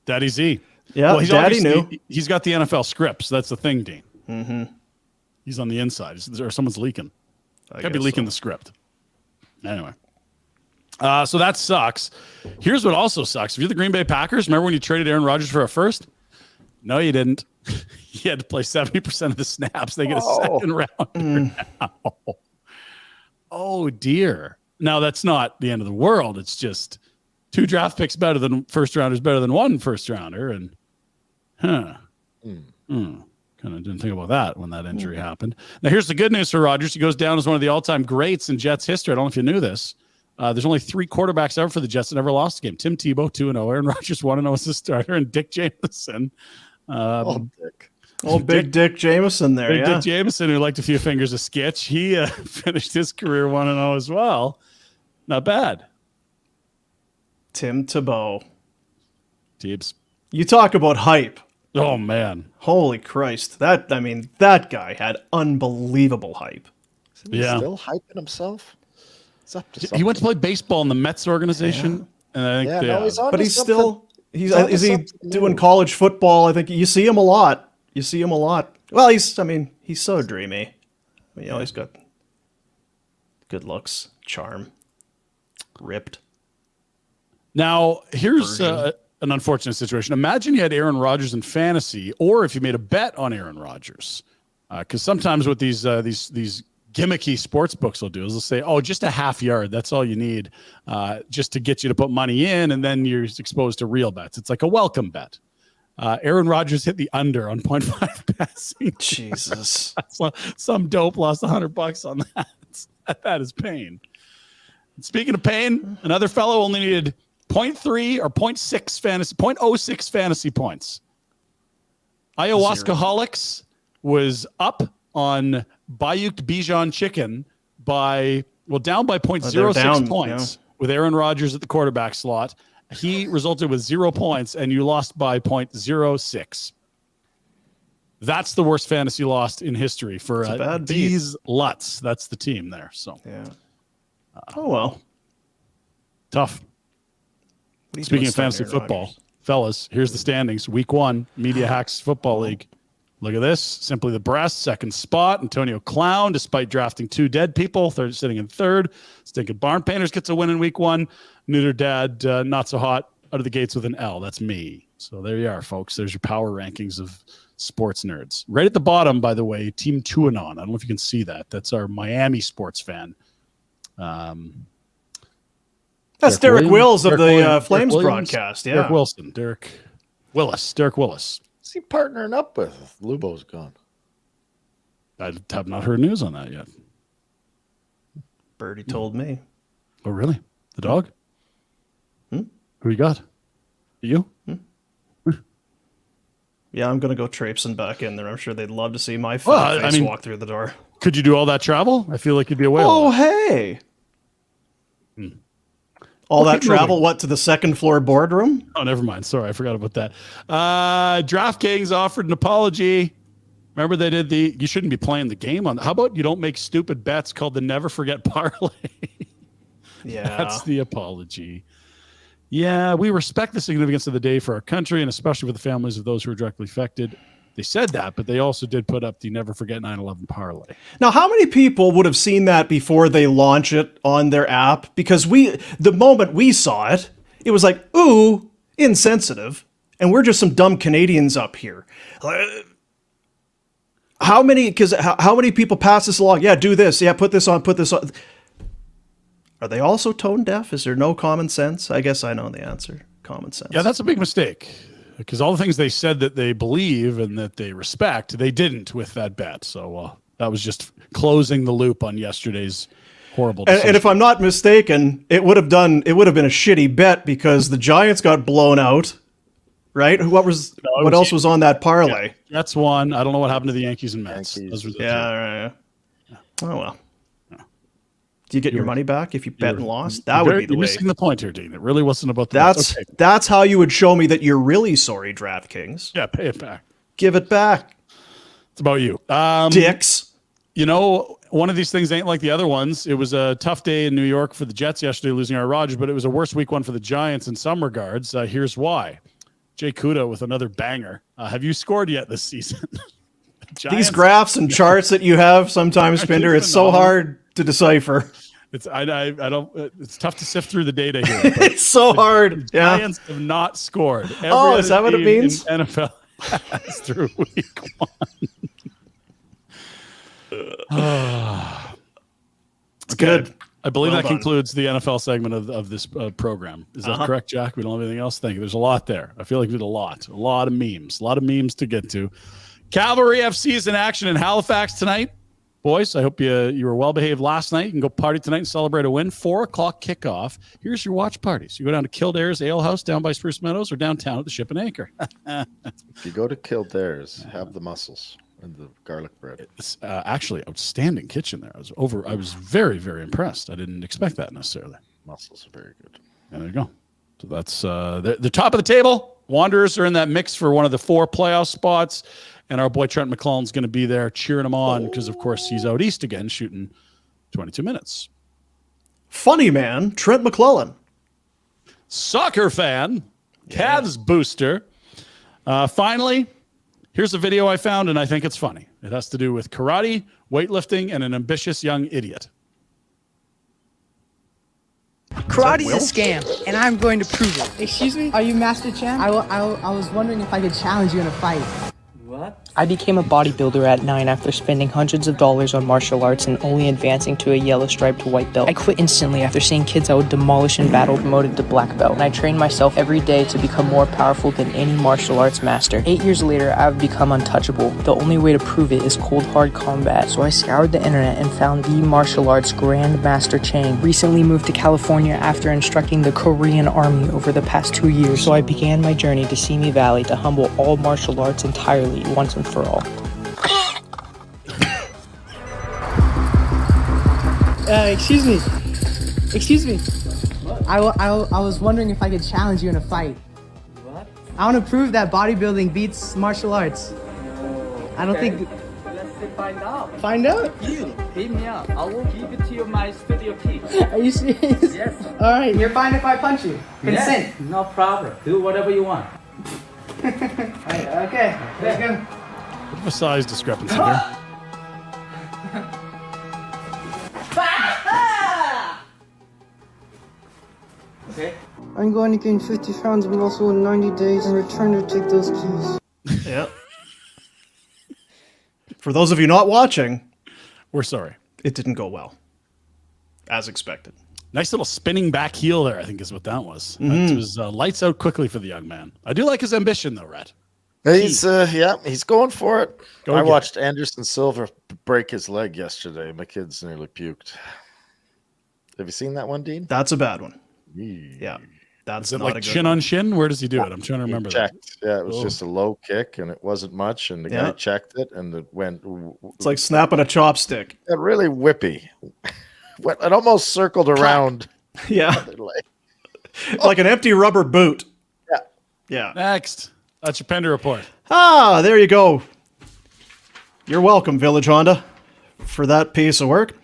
Daddy Z. Yeah, well, Daddy knew. He's got the NFL scripts. That's the thing, Dean. Mm-hmm. He's on the inside. Or someone's leaking. Could be leaking the script. Anyway, so that sucks. Here's what also sucks. If you're the Green Bay Packers, remember when you traded Aaron Rodgers for a first? No, you didn't. He had to play 70% of the snaps. They get a second rounder now. Oh, dear. Now, that's not the end of the world. It's just 2 draft picks better than first rounders, better than 1 first rounder. And, kind of didn't think about that when that injury happened. Now, here's the good news for Rodgers. He goes down as one of the all-time greats in Jets history. I don't know if you knew this. There's only 3 quarterbacks ever for the Jets that never lost a game. Tim Tebow, 2-0. Aaron Rodgers, 1-0 as a starter. And Dick Jamieson. Big Dick Jamieson there, Big Dick Jamieson, who liked a few fingers of sketch. He finished his career 1-0 as well. Not bad. Tim Tebow. Teebs. You talk about hype. Oh, man. Holy Christ. That guy had unbelievable hype. Isn't he still hyping himself? It's up to something. He went to play baseball in the Mets organization. And I think he's on but to he's something. still is he doing college football? I think you see him a lot. Well, he's so dreamy. He's got good looks, charm, ripped. Now, here's an unfortunate situation. Imagine you had Aaron Rodgers in fantasy, or if you made a bet on Aaron Rodgers, because sometimes what these gimmicky sports books will do is they'll say, "Oh, just a half yard. That's all you need, just to get you to put money in, and then you're exposed to real bets." It's like a welcome bet. Aaron Rodgers hit the under on 0.5 passing. Jesus, some dope lost $100 on that. That is pain. And speaking of pain, another fellow only needed 0.3 or 0.06 fantasy points. Ayahuascaholics was up on Bayuk Bijan Chicken down by 0.06 points with Aaron Rodgers at the quarterback slot. He resulted with 0 points, and you lost by 0.06. That's the worst fantasy loss in history for these Lutz. That's the team there. So, oh well, tough. Speaking of fantasy football, fellas, here's the standings. Week 1, Media Hacks Football League. Look at this. Simply the breast, second spot. Antonio Clown, despite drafting 2 dead people, sitting in third. Stinking Barn Painters gets a win in week 1. Neuter Dad, not so hot, out of the gates with an L. That's me. So there you are, folks. There's your power rankings of sports nerds. Right at the bottom, by the way, Team Tuanon. I don't know if you can see that. That's our Miami sports fan. That's Derek Wills of the Williams, Flames broadcast. Yeah. Derek Wilson. Derek Willis. Is he partnering up with? Lubo's gone. I have not heard news on that yet. Birdie told me. Oh, really? The dog? Who you got? You? Yeah, I'm going to go traipsing back in there. I'm sure they'd love to see my face walk through the door. Could you do all that travel? I feel like you'd be away. Oh, hey. All that travel, what, to the second floor boardroom? Oh, never mind. Sorry, I forgot about that. DraftKings offered an apology. Remember they did you shouldn't be playing the game on. How about you don't make stupid bets called the Never Forget Parlay? Yeah. That's the apology. Yeah, we respect the significance of the day for our country and especially for the families of those who are directly affected. They said that, but they also did put up the Never Forget 9/11 parlay. Now, how many people would have seen that before they launch it on their app? Because the moment we saw it, it was like, ooh, insensitive. And we're just some dumb Canadians up here. How many people pass this along? Yeah, do this. Yeah, put this on. Are they also tone deaf? Is there no common sense? I guess I know the answer. Common sense. Yeah, that's a big mistake. Because all the things they said that they believe and that they respect, they didn't with that bet. So that was just closing the loop on yesterday's horrible decision. And if I'm not mistaken, it would have been a shitty bet because the Giants got blown out, right? What else was on that parlay? Yeah, that's one. I don't know what happened to the Yankees and Mets. Those were the right. Oh well. Do you get your money back if you bet and lost? That would be the way. You're missing the point here, Dean. It really wasn't about That's how you would show me that you're really sorry, DraftKings. Yeah, pay it back. Give it back. It's about you. Dicks. You know, one of these things ain't like the other ones. It was a tough day in New York for the Jets yesterday, losing Aaron Rodgers, but it was a worse week one for the Giants in some regards. Here's why. Jay Kuda with another banger. Have you scored yet this season? These graphs and charts that you have sometimes, Pinder, it's so hard to decipher. It's It's tough to sift through the data here. It's so hard. The Giants have not scored. Is that what it means? NFL has through week 1. It's good. I believe that concludes the NFL segment of this program. Is that correct, Jack? We don't have anything else. Thank you. There's a lot there. I feel like we did a lot of memes to get to. Cavalry FC is in action in Halifax tonight. Boys, I hope you were well behaved last night. You can go party tonight and celebrate a win. 4:00 kickoff. Here's your watch parties. You go down to Kildare's Ale House down by Spruce Meadows or downtown at the Ship and Anchor. If you go to Kildare's, have the mussels and the garlic bread. It's actually outstanding kitchen there. I was very, very impressed. I didn't expect that necessarily. Mussels are very good. And there you go. So that's the top of the table. Wanderers are in that mix for one of the 4 playoff spots. And our boy Trent McClellan's going to be there cheering him on because, of course, he's out east again shooting 22 minutes. Funny man, Trent McClellan. Soccer fan, Cavs booster. Finally, here's a video I found, and I think it's funny. It has to do with karate, weightlifting, and an ambitious young idiot. Karate's a scam, and I'm going to prove it. Excuse me? Are you Master Champ? I was wondering if I could challenge you in a fight. What? I became a bodybuilder at 9 after spending hundreds of dollars on martial arts and only advancing to a yellow stripe to white belt. I quit instantly after seeing kids I would demolish in battle promoted to black belt. And I trained myself every day to become more powerful than any martial arts master. 8 years later, I've become untouchable. The only way to prove it is cold hard combat. So I scoured the internet and found the martial arts Grandmaster Chang. Recently moved to California after instructing the Korean army over the past 2 years. So I began my journey to Simi Valley to humble all martial arts entirely once and for all. Excuse me. What? I was wondering if I could challenge you in a fight. What? I want to prove that bodybuilding beats martial arts. I don't think. Let's find out. Find out? You hit me up. I will give it to you my studio key. Are you serious? Yes. All right. You're fine if I punch you. Consent. Yes, no problem. Do whatever you want. Okay. Let's go. Bit of a size discrepancy here. Okay. I'm going to gain 50 pounds of muscle in 90 days and return to take those keys. Yeah. For those of you not watching, we're sorry. It didn't go well, as expected. Nice little spinning back heel there, I think is what that was. It was lights out quickly for the young man. I do like his ambition, though, Rhett. He's he's going for it. I watched it. Anderson Silva break his leg yesterday. My kids nearly puked. Have you seen that one, Dean? That's a bad one. Yeah. That's Is it not like a good shin one. on shin? Where does he do it? I'm trying to remember that. Yeah, it was just a low kick, and it wasn't much. And the guy checked it, and it went. It's like snapping a chopstick. It really whippy. It almost circled around. Yeah. Like an empty rubber boot. Yeah. Yeah. Next. That's your Pinder Report. Ah, there you go. You're welcome, Village Honda, for that piece of work.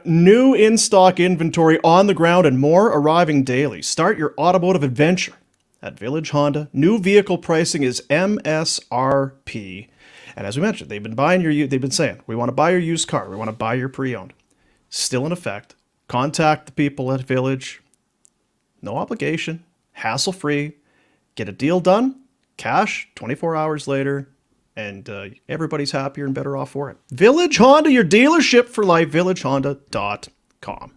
New in-stock inventory on the ground and more arriving daily. Start your automotive adventure at Village Honda. New vehicle pricing is MSRP. And as we mentioned, they've been saying, we want to buy your used car. We want to buy your pre-owned. Still in effect. Contact the people at Village. No obligation. Hassle-free. Get a deal done. Cash 24 hours later. And everybody's happier and better off for it. Village Honda, your dealership for life. VillageHonda.com.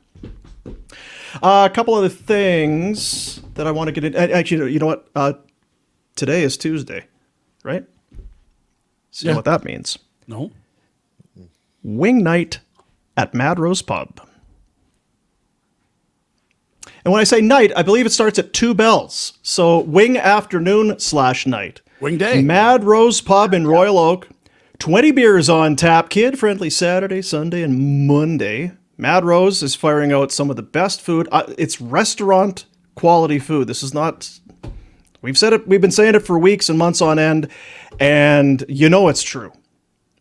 A couple other things that I want to get in. Actually, you know what? Today is Tuesday, right? See what that means? No. Wing night at Mad Rose Pub. And when I say night, I believe it starts at 2 bells. So wing afternoon/night. Wing day. Mad Rose Pub in Royal Oak. 20 beers on tap. Kid-friendly Saturday, Sunday, and Monday. Mad Rose is firing out some of the best food. It's restaurant quality food. This is not... We've said it. We've been saying it for weeks and months on end. And you know it's true.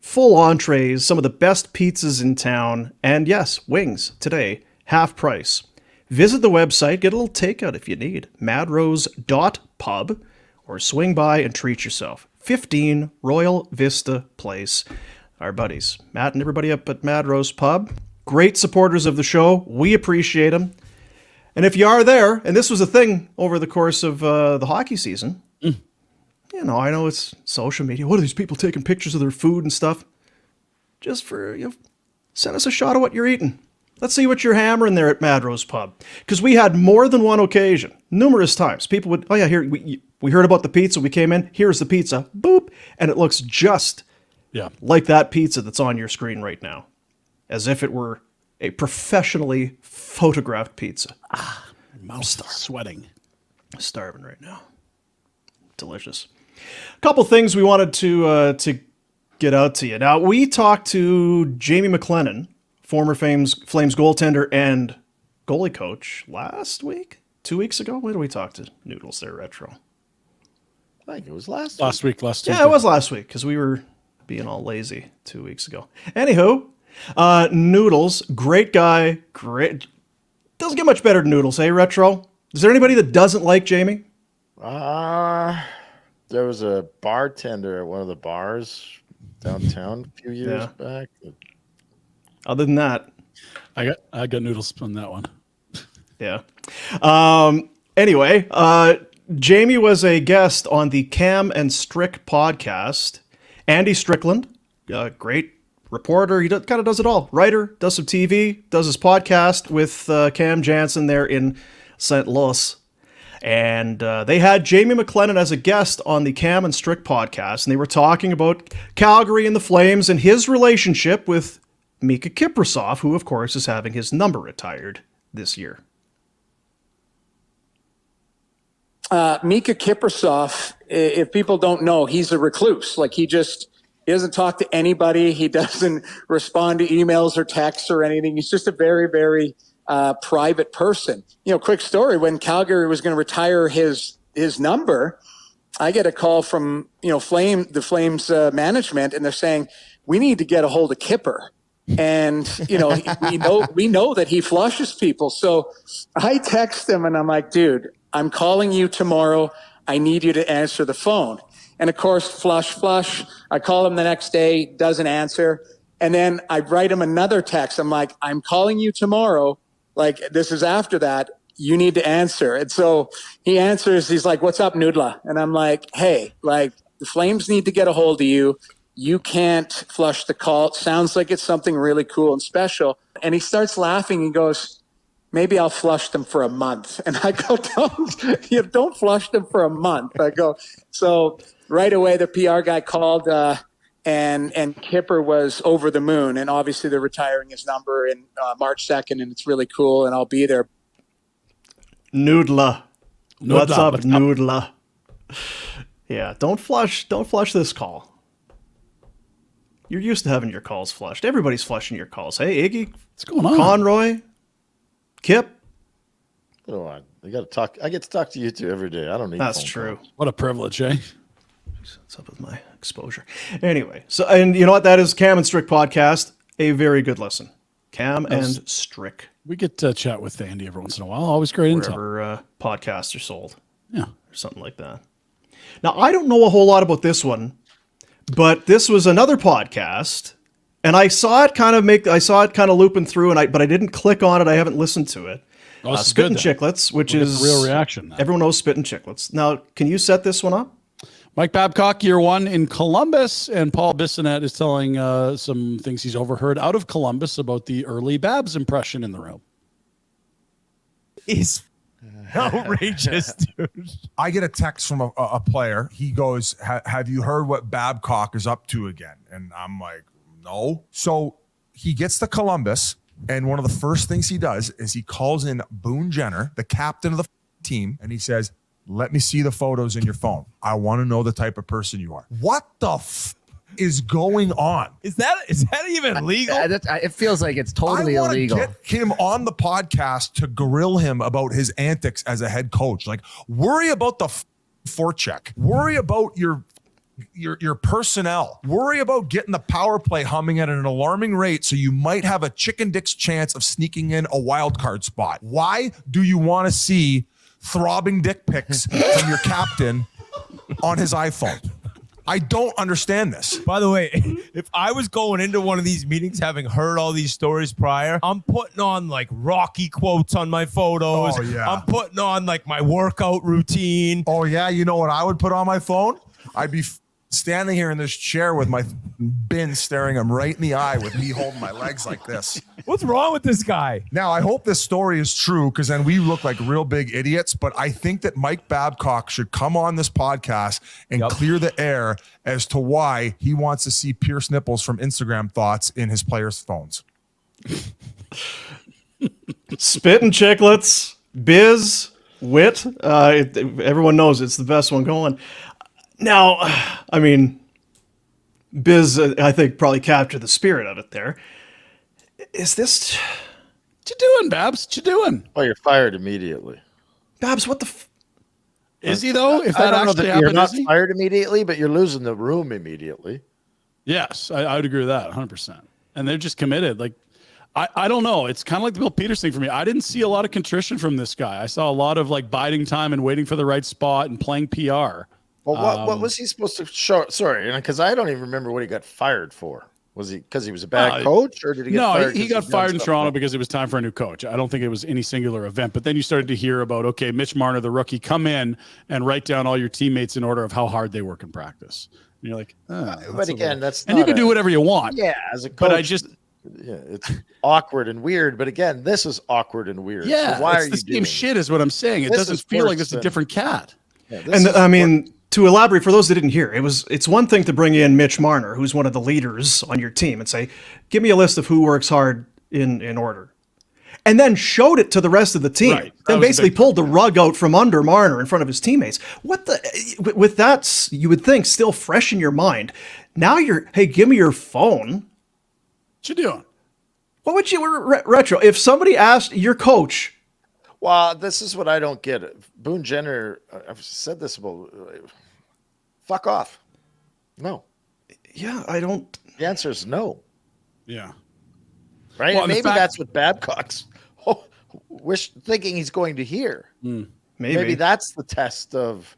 Full entrees, some of the best pizzas in town. And yes, wings today, half price. Visit the website. Get a little takeout if you need. madrose.pub. Or swing by and treat yourself. 15 Royal Vista Place. Our buddies, Matt and everybody up at Mad Rose Pub. Great supporters of the show. We appreciate them. And if you are there, and this was a thing over the course of the hockey season, you know, I know it's social media. What are these people taking pictures of their food and stuff? Just for, send us a shot of what you're eating. Let's see what you're hammering there at Mad Rose Pub. Because we had more than one occasion, numerous times. People would, here, we heard about the pizza. We came in. Here's the pizza. Boop. And it looks just like that pizza that's on your screen right now. As if it were a professionally photographed pizza. Mouth sweating. Starving right now. Delicious. A couple things we wanted to get out to you. Now, we talked to Jamie McLennan, former Flames goaltender and goalie coach, last week? 2 weeks ago? When did we talk to Noodles there, Retro? I think it was last week. Last Tuesday. Yeah, it was last week because we were being all lazy 2 weeks ago. Anywho, Noodles, great guy, great. Doesn't get much better than Noodles, hey, Retro? Is there anybody that doesn't like Jamie? There was a bartender at one of the bars downtown a few years back. Other than that, I got Noodles on that one. Yeah. Anyway, Jamie was a guest on the Cam and Strick podcast. Andy Strickland, great reporter. He kind of does it all. Writer, does some TV, does his podcast with Cam Jansen there in St. Louis. And they had Jamie McLennan as a guest on the Cam and Strick podcast. And they were talking about Calgary and the Flames and his relationship with Mika Kiprasov, who, of course, is having his number retired this year. Mika Kiprasov, if people don't know, he's a recluse. Like he doesn't talk to anybody. He doesn't respond to emails or texts or anything. He's just a very, very private person. Quick story. When Calgary was going to retire his number, I get a call from, the Flames management, and they're saying, we need to get a hold of Kipper. And, we know that he flushes people. So I text him and I'm like, dude, I'm calling you tomorrow. I need you to answer the phone. And of course, flush. I call him the next day, doesn't answer. And then I write him another text. I'm like, I'm calling you tomorrow. Like, this is after that. You need to answer. And so he answers. He's like, what's up, Noodla? And I'm like, hey, like, the Flames need to get a hold of you. You can't flush the call. It sounds like it's something really cool and special. And he starts laughing. He goes, maybe I'll flush them for a month. And I go, don't flush them for a month. I go, so right away, the PR guy called, and Kipper was over the moon. And obviously they're retiring his number in March 2nd, and it's really cool, and I'll be there. Noodla. What's up, Noodla? Yeah, don't flush this call. You're used to having your calls flushed. Everybody's flushing your calls. Hey, Iggy. What's going on? Conroy. Kip. Go on. I got to talk. I get to talk to you two every day. I don't need. That's true. Calls. What a privilege, eh? What's up with my exposure? Anyway, so, and you know what? That is Cam and Strick podcast. A very good listen. Cam and Strick. We get to chat with Andy every once in a while. Always great intel. Wherever podcasts are sold. Yeah. Or something like that. Now, I don't know a whole lot about this one, but this was another podcast, and I saw it kind of looping through, but I didn't click on it. I haven't listened to it. Spit and Chicklets, which is real reaction. Everyone knows Spit and Chicklets. Now, can you set this one up? Mike Babcock, year one in Columbus, and Paul Bissonnette is telling some things he's overheard out of Columbus about the early Babs impression in the room. He's outrageous, dude. I get a text from a player. He goes, have you heard what Babcock is up to again? And I'm like, no. So he gets to Columbus, and one of the first things he does is he calls in Boone Jenner, the captain of the team, and he says, let me see the photos in your phone. I want to know the type of person you are. What the is going on? Is that even legal? It feels like it's totally illegal. I want to get him on the podcast to grill him about his antics as a head coach. Like, worry about the forecheck. Worry about your personnel. Worry about getting the power play humming at an alarming rate so you might have a chicken dick's chance of sneaking in a wild card spot. Why do you want to see throbbing dick pics from your captain on his iPhone? I don't understand this. By the way, if I was going into one of these meetings having heard all these stories prior, I'm putting on like Rocky quotes on my photos. Oh, yeah. I'm putting on like my workout routine. Oh, yeah. You know what I would put on my phone? I'd be standing here in this chair with my bin staring him right in the eye with me holding my legs like this. What's wrong with this guy? Now, I hope this story is true because then we look like real big idiots, but I think that Mike Babcock should come on this podcast and clear the air as to why he wants to see Pierce nipples from Instagram thoughts in his players' phones. Spit and Chicklets, Biz, Wit. Everyone knows it's the best one going. Now, I mean, Biz, I think, probably captured the spirit of it there. Is this... What you doing, Babs? What you doing? Oh, you're fired immediately. Babs, what the... Is he, though? If that actually you're happened, not is he? fired immediately, but you're losing the room immediately. Yes, I would agree with that 100%. And they're just committed. Like, I don't know. It's kind of like the Bill Peters thing for me. I didn't see a lot of contrition from this guy. I saw a lot of, like, biding time and waiting for the right spot and playing PR. Well, what was he supposed to show? Sorry, because I don't even remember what he got fired for. Was he because he was a bad coach, or did he get fired? No, he got fired in Toronto because it was time for a new coach. I don't think it was any singular event. But then you started to hear about, okay, Mitch Marner, the rookie, come in and write down all your teammates in order of how hard they work in practice. And you're like, but again, and you can do whatever you want. Yeah, as a coach. But I just. Yeah, it's awkward and weird. But again, this is awkward and weird. Yeah, so why it's are the you same doing shit is what I'm saying. It doesn't feel like it's a different cat. Yeah, and I mean, to elaborate for those that didn't hear, it's one thing to bring in Mitch Marner, who's one of the leaders on your team, and say, give me a list of who works hard in order. And then showed it to the rest of the team. Right. Then basically pulled the rug out from under Marner in front of his teammates. With that, you would think, still fresh in your mind. Now hey, give me your phone. What you doing? What would you, Retro, if somebody asked your coach? Well, this is what I don't get. Boone Jenner, I've said this about, fuck off. No. Yeah, I don't. The answer is no. Yeah. Right? Well, maybe that's what Babcock's thinking he's going to hear. Maybe Maybe that's the test of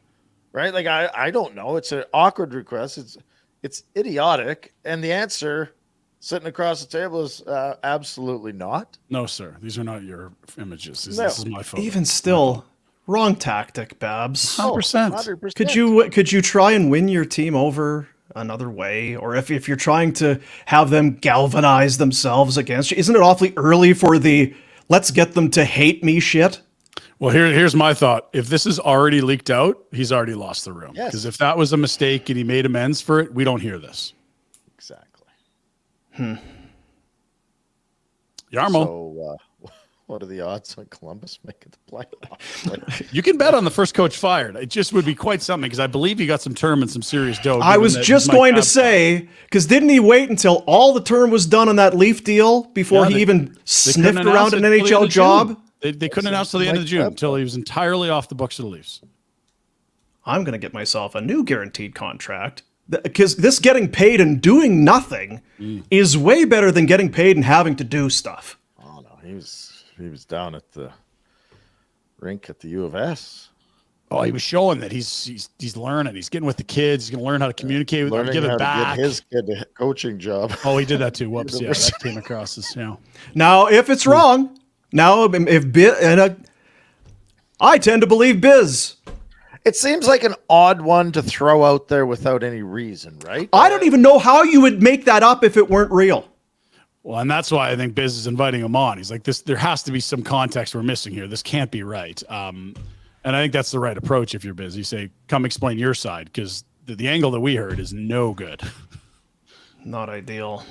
right? Like I don't know. It's an awkward request. It's idiotic, and the answer sitting across the table is absolutely not. No, sir. These are not your images. This is my photo. Even still, wrong tactic, Babs. 100%. 100%. Could you try and win your team over another way? Or if you're trying to have them galvanize themselves against you, isn't it awfully early for the let's get them to hate me shit? Well, here's my thought. If this is already leaked out, he's already lost the room. Yes. Because if that was a mistake and he made amends for it, we don't hear this. Exactly. Yarmo. So, what are the odds on Columbus making the playoffs? You can bet on the first coach fired. It just would be quite something because I believe he got some term and some serious dough. I was just going to say, because didn't he wait until all the term was done on that Leaf deal before he even sniffed around an NHL job? They couldn't announce till the end of June until he was entirely off the books of the Leafs. I'm going to get myself a new guaranteed contract because this getting paid and doing nothing is way better than getting paid and having to do stuff. Oh no, he was down at the rink at the U of S. Oh, he was showing that he's learning. He's getting with the kids. He's going to learn how to communicate with them, Learning give how it back. to get his kid a coaching job. Oh, he did that too. Whoops, yeah, that came across as Now, if it's wrong, I tend to believe Biz. It seems like an odd one to throw out there without any reason, right? I don't even know how you would make that up if it weren't real. Well, and that's why I think Biz is inviting him on. He's like, there has to be some context we're missing here. This can't be right. And I think that's the right approach if you're Biz. You say, come explain your side, because the angle that we heard is no good. Not ideal.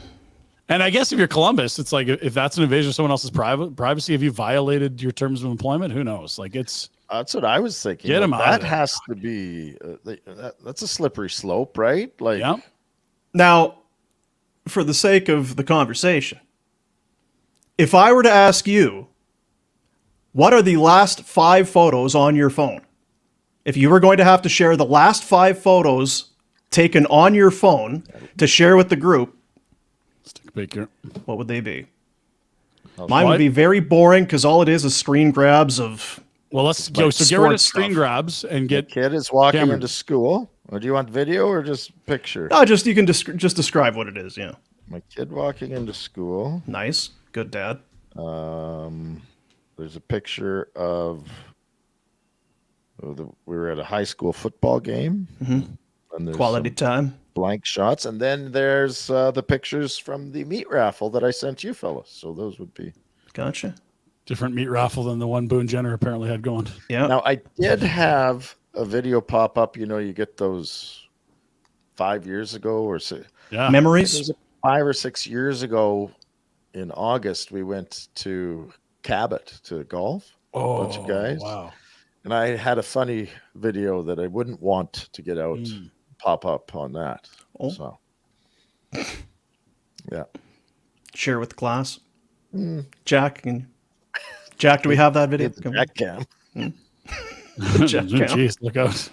And I guess if you're Columbus, it's like if that's an invasion of someone else's privacy, have you violated your terms of employment? Who knows? Like that's what I was thinking. Get him out that of there. has to be that's a slippery slope, right? Like, yeah. Now, for the sake of the conversation, if I were to ask you, what are the last 5 photos on your phone? If you were going to have to share the last 5 photos taken on your phone to share with the group, what would they be? Mine would be very boring because all it is screen grabs of. Well, let's go. So get rid of screen grabs and get. The kid is walking camera. into school. Or do you want video or just picture? No, you can just describe what it is. Yeah. My kid walking into school. Nice, good dad. There's a picture of. We were at a high school football game. Mm-hmm. And quality time. Blank shots, and then there's the pictures from the meat raffle that I sent you fellas. So those would be gotcha. Different meat raffle than the one Boone Jenner apparently had going. Yeah. Now I did have a video pop up. You know, you get those 5 years ago or so. Yeah. Memories. 5 or 6 years ago, in August, we went to Cabot to golf. A bunch of guys. Wow. And I had a funny video that I wouldn't want to get out. Pop up on that. Oh. So, yeah. Share with the class. Jack, do we have that video? Jack cam. Jack cam. Jeez, look out.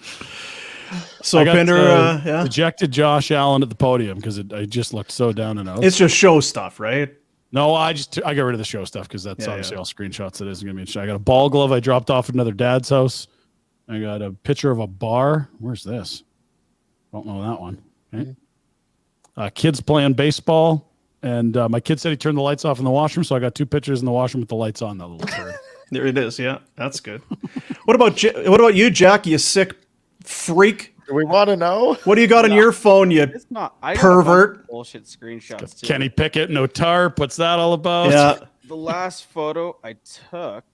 So Pinder, ejected Josh Allen at the podium because I just looked so down and out. It's just show stuff, right? No, I got rid of the show stuff because that's obviously all screenshots. It isn't going to be. I got a ball glove I dropped off at another dad's house. I got a picture of a bar. Where's this? Don't know that one. Okay. Kids playing baseball, and my kid said he turned the lights off in the washroom, so I got 2 pictures in the washroom with the lights on. That little turd. There it is. Yeah, that's good. What about you, Jack? You sick freak? Do we want to know? What do you got on your phone? You It's not. I got a bunch pervert. of bullshit screenshots too. Kenny Pickett, no tarp. What's that all about? Yeah. The last photo I took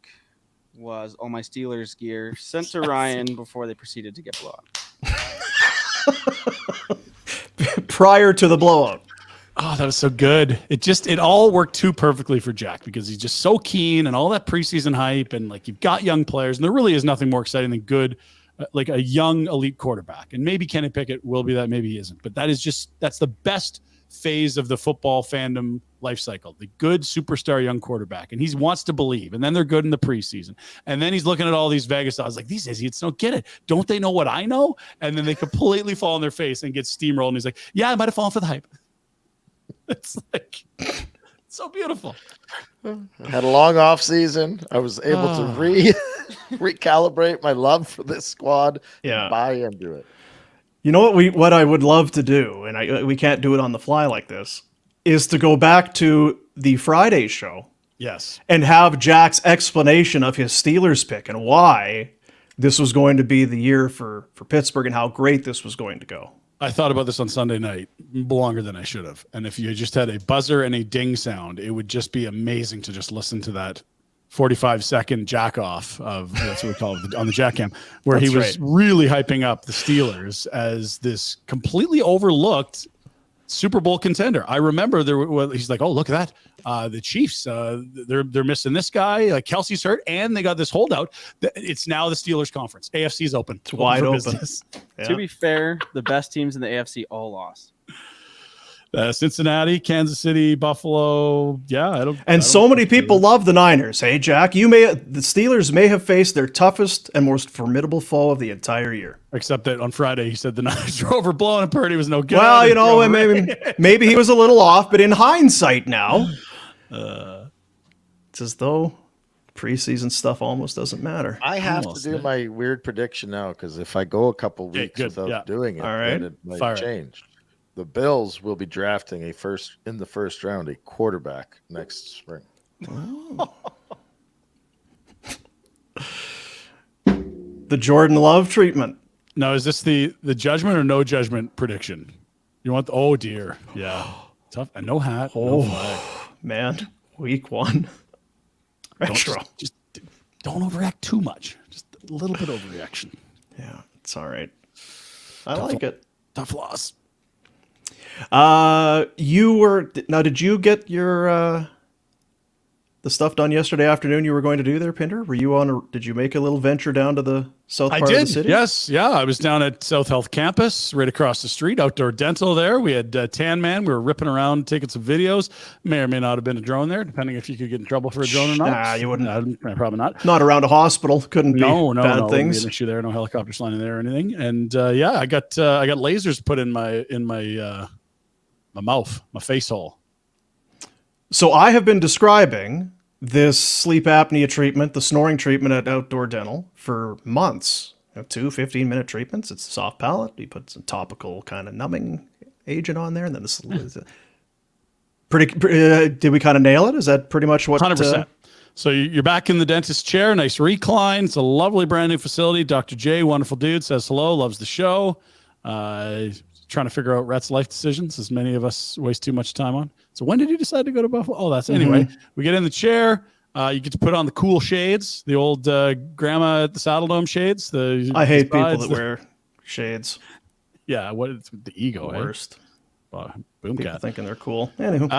was all my Steelers gear sent to Ryan before they proceeded to get blocked. Prior to the blowout. Oh, that was so good. It all worked too perfectly for Jack because he's just so keen and all that preseason hype and like you've got young players and there really is nothing more exciting than good, like a young elite quarterback. And maybe Kenny Pickett will be that, maybe he isn't. But that's the best phase of the football fandom life cycle, the good superstar young quarterback. And he wants to believe. And then they're good in the preseason. And then he's looking at all these Vegas odds like, these idiots don't get it. Don't they know what I know? And then they completely fall on their face and get steamrolled. And he's like, yeah, I might have fallen for the hype. It's So beautiful. Had a long off season. I was able to recalibrate my love for this squad. Yeah. And buy into it. You know what I would love to do, and we can't do it on the fly like this, is to go back to the Friday show. Yes. And have Jack's explanation of his Steelers pick and why this was going to be the year for Pittsburgh and how great this was going to go. I thought about this on Sunday night longer than I should have. And if you just had a buzzer and a ding sound, it would just be amazing to just listen to that 45-second jack off of, that's what we call it, on the jack cam, where he was really hyping up the Steelers as this completely overlooked Super Bowl contender. I remember he's like, oh, look at that. The Chiefs, they're missing this guy. Kelsey's hurt, and they got this holdout. It's now the Steelers conference. AFC's open. It's wide open. Yeah. To be fair, the best teams in the AFC all lost. Cincinnati, Kansas City, Buffalo. Yeah, so many people love the Niners. Hey, Jack, the Steelers may have faced their toughest and most formidable foe of the entire year. Except that on Friday he said the Niners were overblown and Purdy was no good. Well, maybe he was a little off, but in hindsight now, it's as though preseason stuff almost doesn't matter. I have to do my weird prediction now because if I go a couple weeks without doing it, then it might change. The Bills will be drafting in the first round a quarterback next spring. The Jordan Love treatment. Now, is this the judgment or no judgment prediction? You want oh dear. Yeah. Tough. And no hat. Oh, no flag. Man. Week 1. Retro. Just don't overreact too much. Just a little bit overreaction. Yeah, it's all right. I like it. Tough loss. Did you get your the stuff done yesterday afternoon you were going to do there, Pinder? Were you did you make a little venture down to the south part of the city? Yes. Yeah. I was down at South Health Campus, right across the street, outdoor dental there. We had Tan Man. We were ripping around, taking some videos. May or may not have been a drone there, depending if you could get in trouble for a drone or not. Nah, you wouldn't. Probably not. Not around a hospital. Couldn't be bad things. Be an issue there. No helicopters flying in there or anything. And I got lasers put in my mouth, my face hole. So I have been describing this sleep apnea treatment, the snoring treatment at Outdoor Dental for months. 2 15-minute treatments. It's a soft palate. You put some topical kind of numbing agent on there, and then this is did we kind of nail it? Is that pretty much what? 100%. So you're back in the dentist chair, nice recline. It's a lovely brand new facility. Dr. J, wonderful dude, says hello, loves the show. Trying to figure out Rhett's life decisions, as many of us waste too much time on. So when did you decide to go to Buffalo? Oh, that's anyway. We get in the chair. You get to put on the cool shades, the old grandma at the Saddle Dome shades. I hate people that wear shades. Yeah, it's the ego? Worst. Boom People cat. thinking they're cool. Anywho.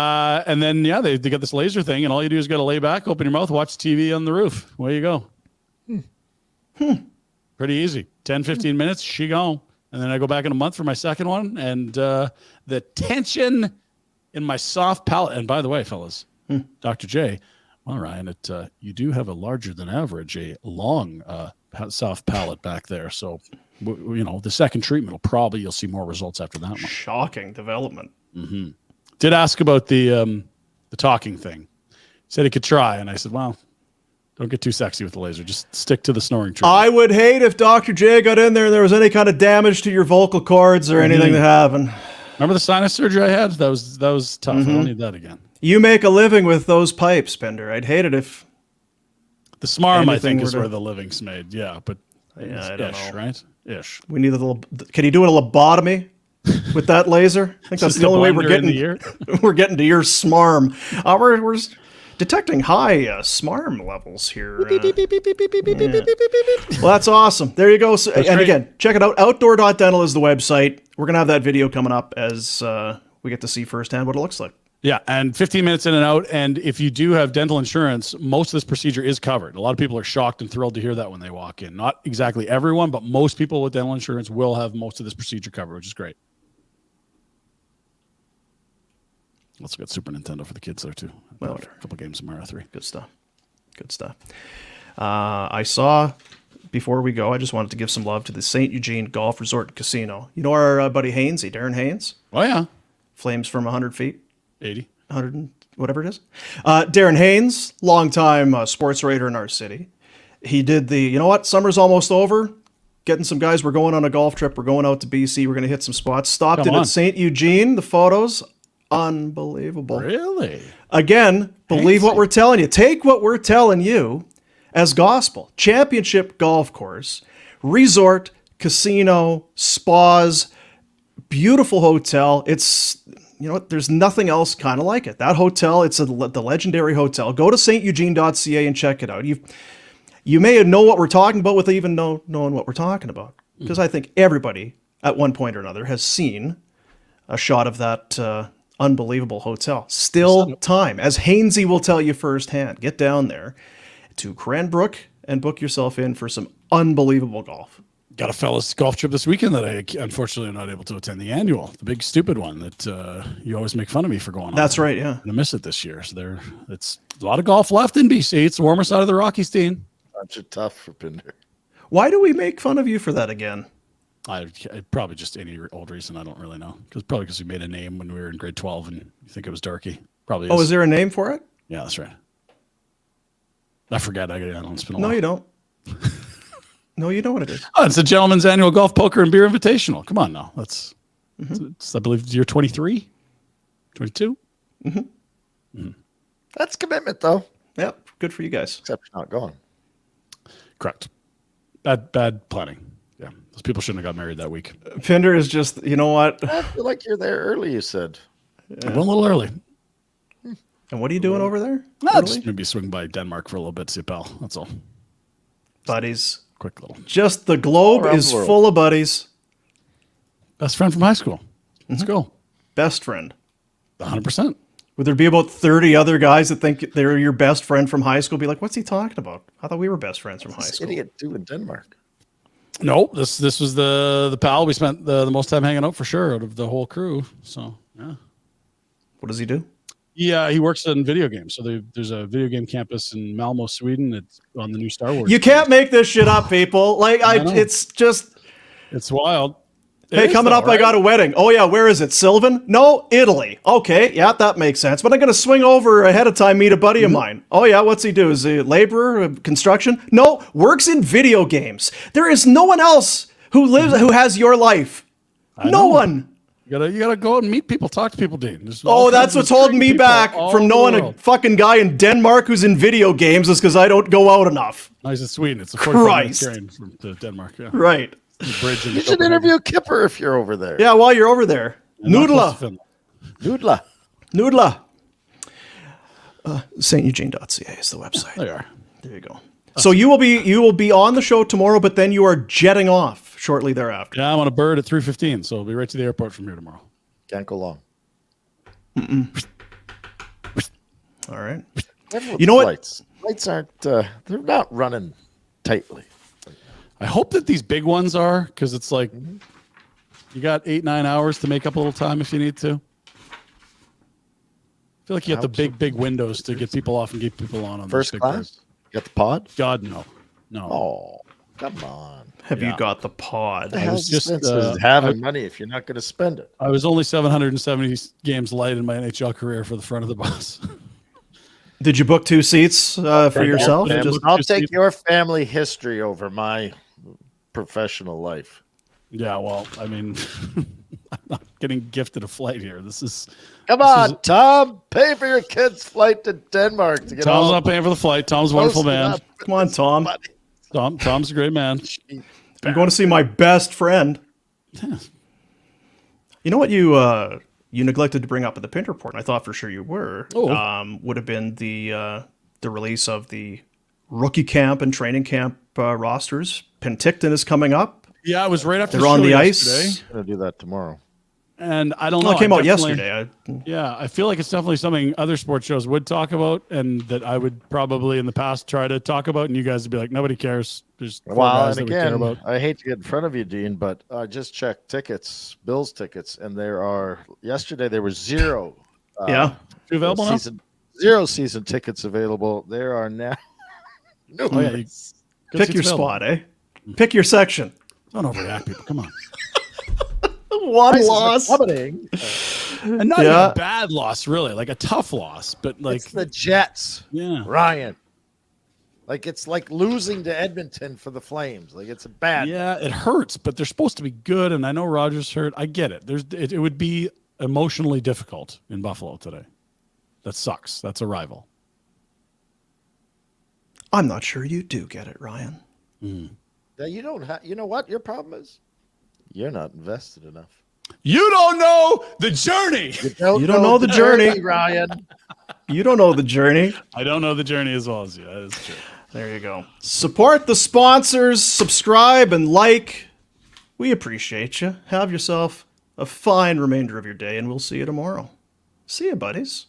And then they got this laser thing, and all you do is got to lay back, open your mouth, watch TV on the roof. Away you go. Pretty easy. 10, 15 minutes, she gone. And then I go back in a month for my second one, and the tension in my soft palate. And by the way, fellas, Dr. J, well, Ryan, you do have a larger than average, a long soft palate back there. So, the second treatment you'll see more results after that one. Shocking development. Mm-hmm. Did ask about the talking thing. Said he could try, and I said, well, don't get too sexy with the laser. Just stick to the snoring treatment. I would hate if Dr. J got in there and there was any kind of damage to your vocal cords or anything that happened. Remember the sinus surgery I had? That was tough. I don't need that again. You make a living with those pipes, Pinder. I'd hate it if the SMARM, I think, is where the living's made. Yeah, but I don't know. Right? Ish. We need a little. Can you do a lobotomy with that laser? I think that's the only way we're getting to your SMARM. We're detecting high SMARM levels here. Well, that's awesome. There you go. So, and again, check it out. Outdoor.dental is the website. We're going to have that video coming up as we get to see firsthand what it looks like. Yeah, and 15 minutes in and out. And if you do have dental insurance, most of this procedure is covered. A lot of people are shocked and thrilled to hear that when they walk in. Not exactly everyone, but most people with dental insurance will have most of this procedure covered, which is great. Also got Super Nintendo for the kids there too. Well, a couple games of Mario 3. Good stuff. I saw, before we go, I just wanted to give some love to the St. Eugene Golf Resort and Casino. You know our buddy Hainesy, Darren Haynes? Oh, yeah. Flames from 100 feet. 80. 100, whatever it is. Darren Haynes, longtime sports writer in our city. He did the, you know what, summer's almost over. Getting some guys, we're going on a golf trip. We're going out to BC. We're going to hit some spots. Stopped in at St. Eugene. The photos, unbelievable. Really? Again, believe what we're telling you. Take what we're telling you as gospel. Championship golf course, resort, casino, spas, beautiful hotel. It's, you know what, there's nothing else kind of like it. That hotel, it's the legendary hotel. Go to steugene.ca and check it out. You may know what we're talking about without even knowing what we're talking about. Because I think everybody at one point or another has seen a shot of that unbelievable hotel. Still time. As Hainsey will tell you firsthand, get down there to Cranbrook and book yourself in for some unbelievable golf. Got a fella's golf trip this weekend that I unfortunately am not able to attend, the annual, the big stupid one that you always make fun of me for going on. That's right, yeah. I'm going to miss it this year. So it's a lot of golf left in BC. It's the warmer side of the Rockies, Dean. Bunch of tough for Pinder. Why do we make fun of you for that again? I probably just any old reason. I don't really know. Probably because we made a name when we were in grade 12 and you think it was Darky. Probably. Oh, is there a name for it? Yeah, that's right. I forget. I don't spend a No, while. you don't. No, you know what it is. Oh, it's a gentleman's annual golf, poker, and beer invitational. Come on now. It's I believe year 23, 22. That's commitment, though. Yep, good for you guys. Except you're not going. Correct. Bad planning. Yeah, those people shouldn't have got married that week. Pinder is just, you know what? I feel like you're there early, you said. I went a little early. And what are you doing over there? Just maybe swing by Denmark for a little bit, see a pal. That's all. Buddies. Quick little. Just the globe is full of buddies. Best friend from high school. Let's go. Best friend. 100%. Would there be about 30 other guys that think they're your best friend from high school? Be like, what's he talking about? I thought we were best friends from high school. Idiot do in Denmark. No, this was the pal we spent the most time hanging out for sure out of the whole crew. So yeah. What does he do? Yeah, he works in video games. So there's a video game campus in Malmo, Sweden. It's on the new Star Wars. You can't make this shit up, people. Like it's just. It's wild. Hey, coming up, I got a wedding. Oh, yeah, where is it? Sylvan? No, Italy. Okay, yeah, that makes sense. But I'm going to swing over ahead of time, meet a buddy of mine. Oh, yeah, what's he do? Is he a laborer, construction? No, works in video games. There is no one else who has your life. No one. You gotta go out and meet people, talk to people, Dean. That's what's holding me back from knowing a fucking guy in Denmark who's in video games is because I don't go out enough. No, he's in Sweden. It's a 45-minute train to Denmark. Yeah. Right. Bridge You should interview Kipper if you're over there. Yeah, while you're over there. Noodla. steugene.ca is the website. There you are. There you go. So you will be on the show tomorrow, but then you are jetting off shortly thereafter. Yeah, I'm on a bird at 3:15, so I'll be right to the airport from here tomorrow. Can't go long. All right. You know what? Flights aren't. They're not running tightly. I hope that these big ones are, because it's like you got 8-9 hours to make up a little time if you need to. I feel like you have the big windows to get people off and get people on First big class? birds. You got the pod? God, no. Oh, come on. Have you got the pod? I was just having money if you're not going to spend it. I was only 770 games light in my NHL career for the front of the bus. Did you book 2 seats for yourself? I'll take your family history over my professional life. Yeah, well, I mean, I'm not getting gifted a flight here. Come on, Tom. Pay for your kid's flight to Denmark to get Tom's not paying for the flight. Tom's a wonderful man. Come on, Tom. Tom's a great man. I'm going to see my best friend. Yeah. You know what you neglected to bring up at the Pinder Report, and I thought for sure you were, would have been the release of the rookie camp and training camp rosters. Penticton is coming up. Yeah, it was right after they're on the yesterday. ice. I'm going to do that tomorrow. And I don't know. Well, it came out yesterday. Yeah, I feel like it's definitely something other sports shows would talk about, and that I would probably in the past try to talk about, and you guys would be like, nobody cares. There's 4 guys that we care about. I hate to get in front of you, Dean, but I just checked tickets, Bills tickets, and yesterday there were 0. Available now? 0 season tickets available. There are now. Pick your spot, eh? Pick your section. Don't overreact, people. Come on. One Prices are loss. plummeting. And not even a bad loss, really, like a tough loss, but like It's the Jets. Yeah. Ryan. Like it's like losing to Edmonton for the Flames. Like it's a bad. Yeah, it hurts, but they're supposed to be good. And I know Rodgers hurt. I get it. It would be emotionally difficult in Buffalo today. That sucks. That's a rival. I'm not sure you do get it, Ryan. Now you don't have. You know what your problem is? You're not invested enough. You don't know the journey. You don't know the journey, Ryan. You don't know the journey. I don't know the journey as well as you. That is true. There you go. Support the sponsors, subscribe and like. We appreciate you. Have yourself a fine remainder of your day, and we'll see you tomorrow. See you, buddies.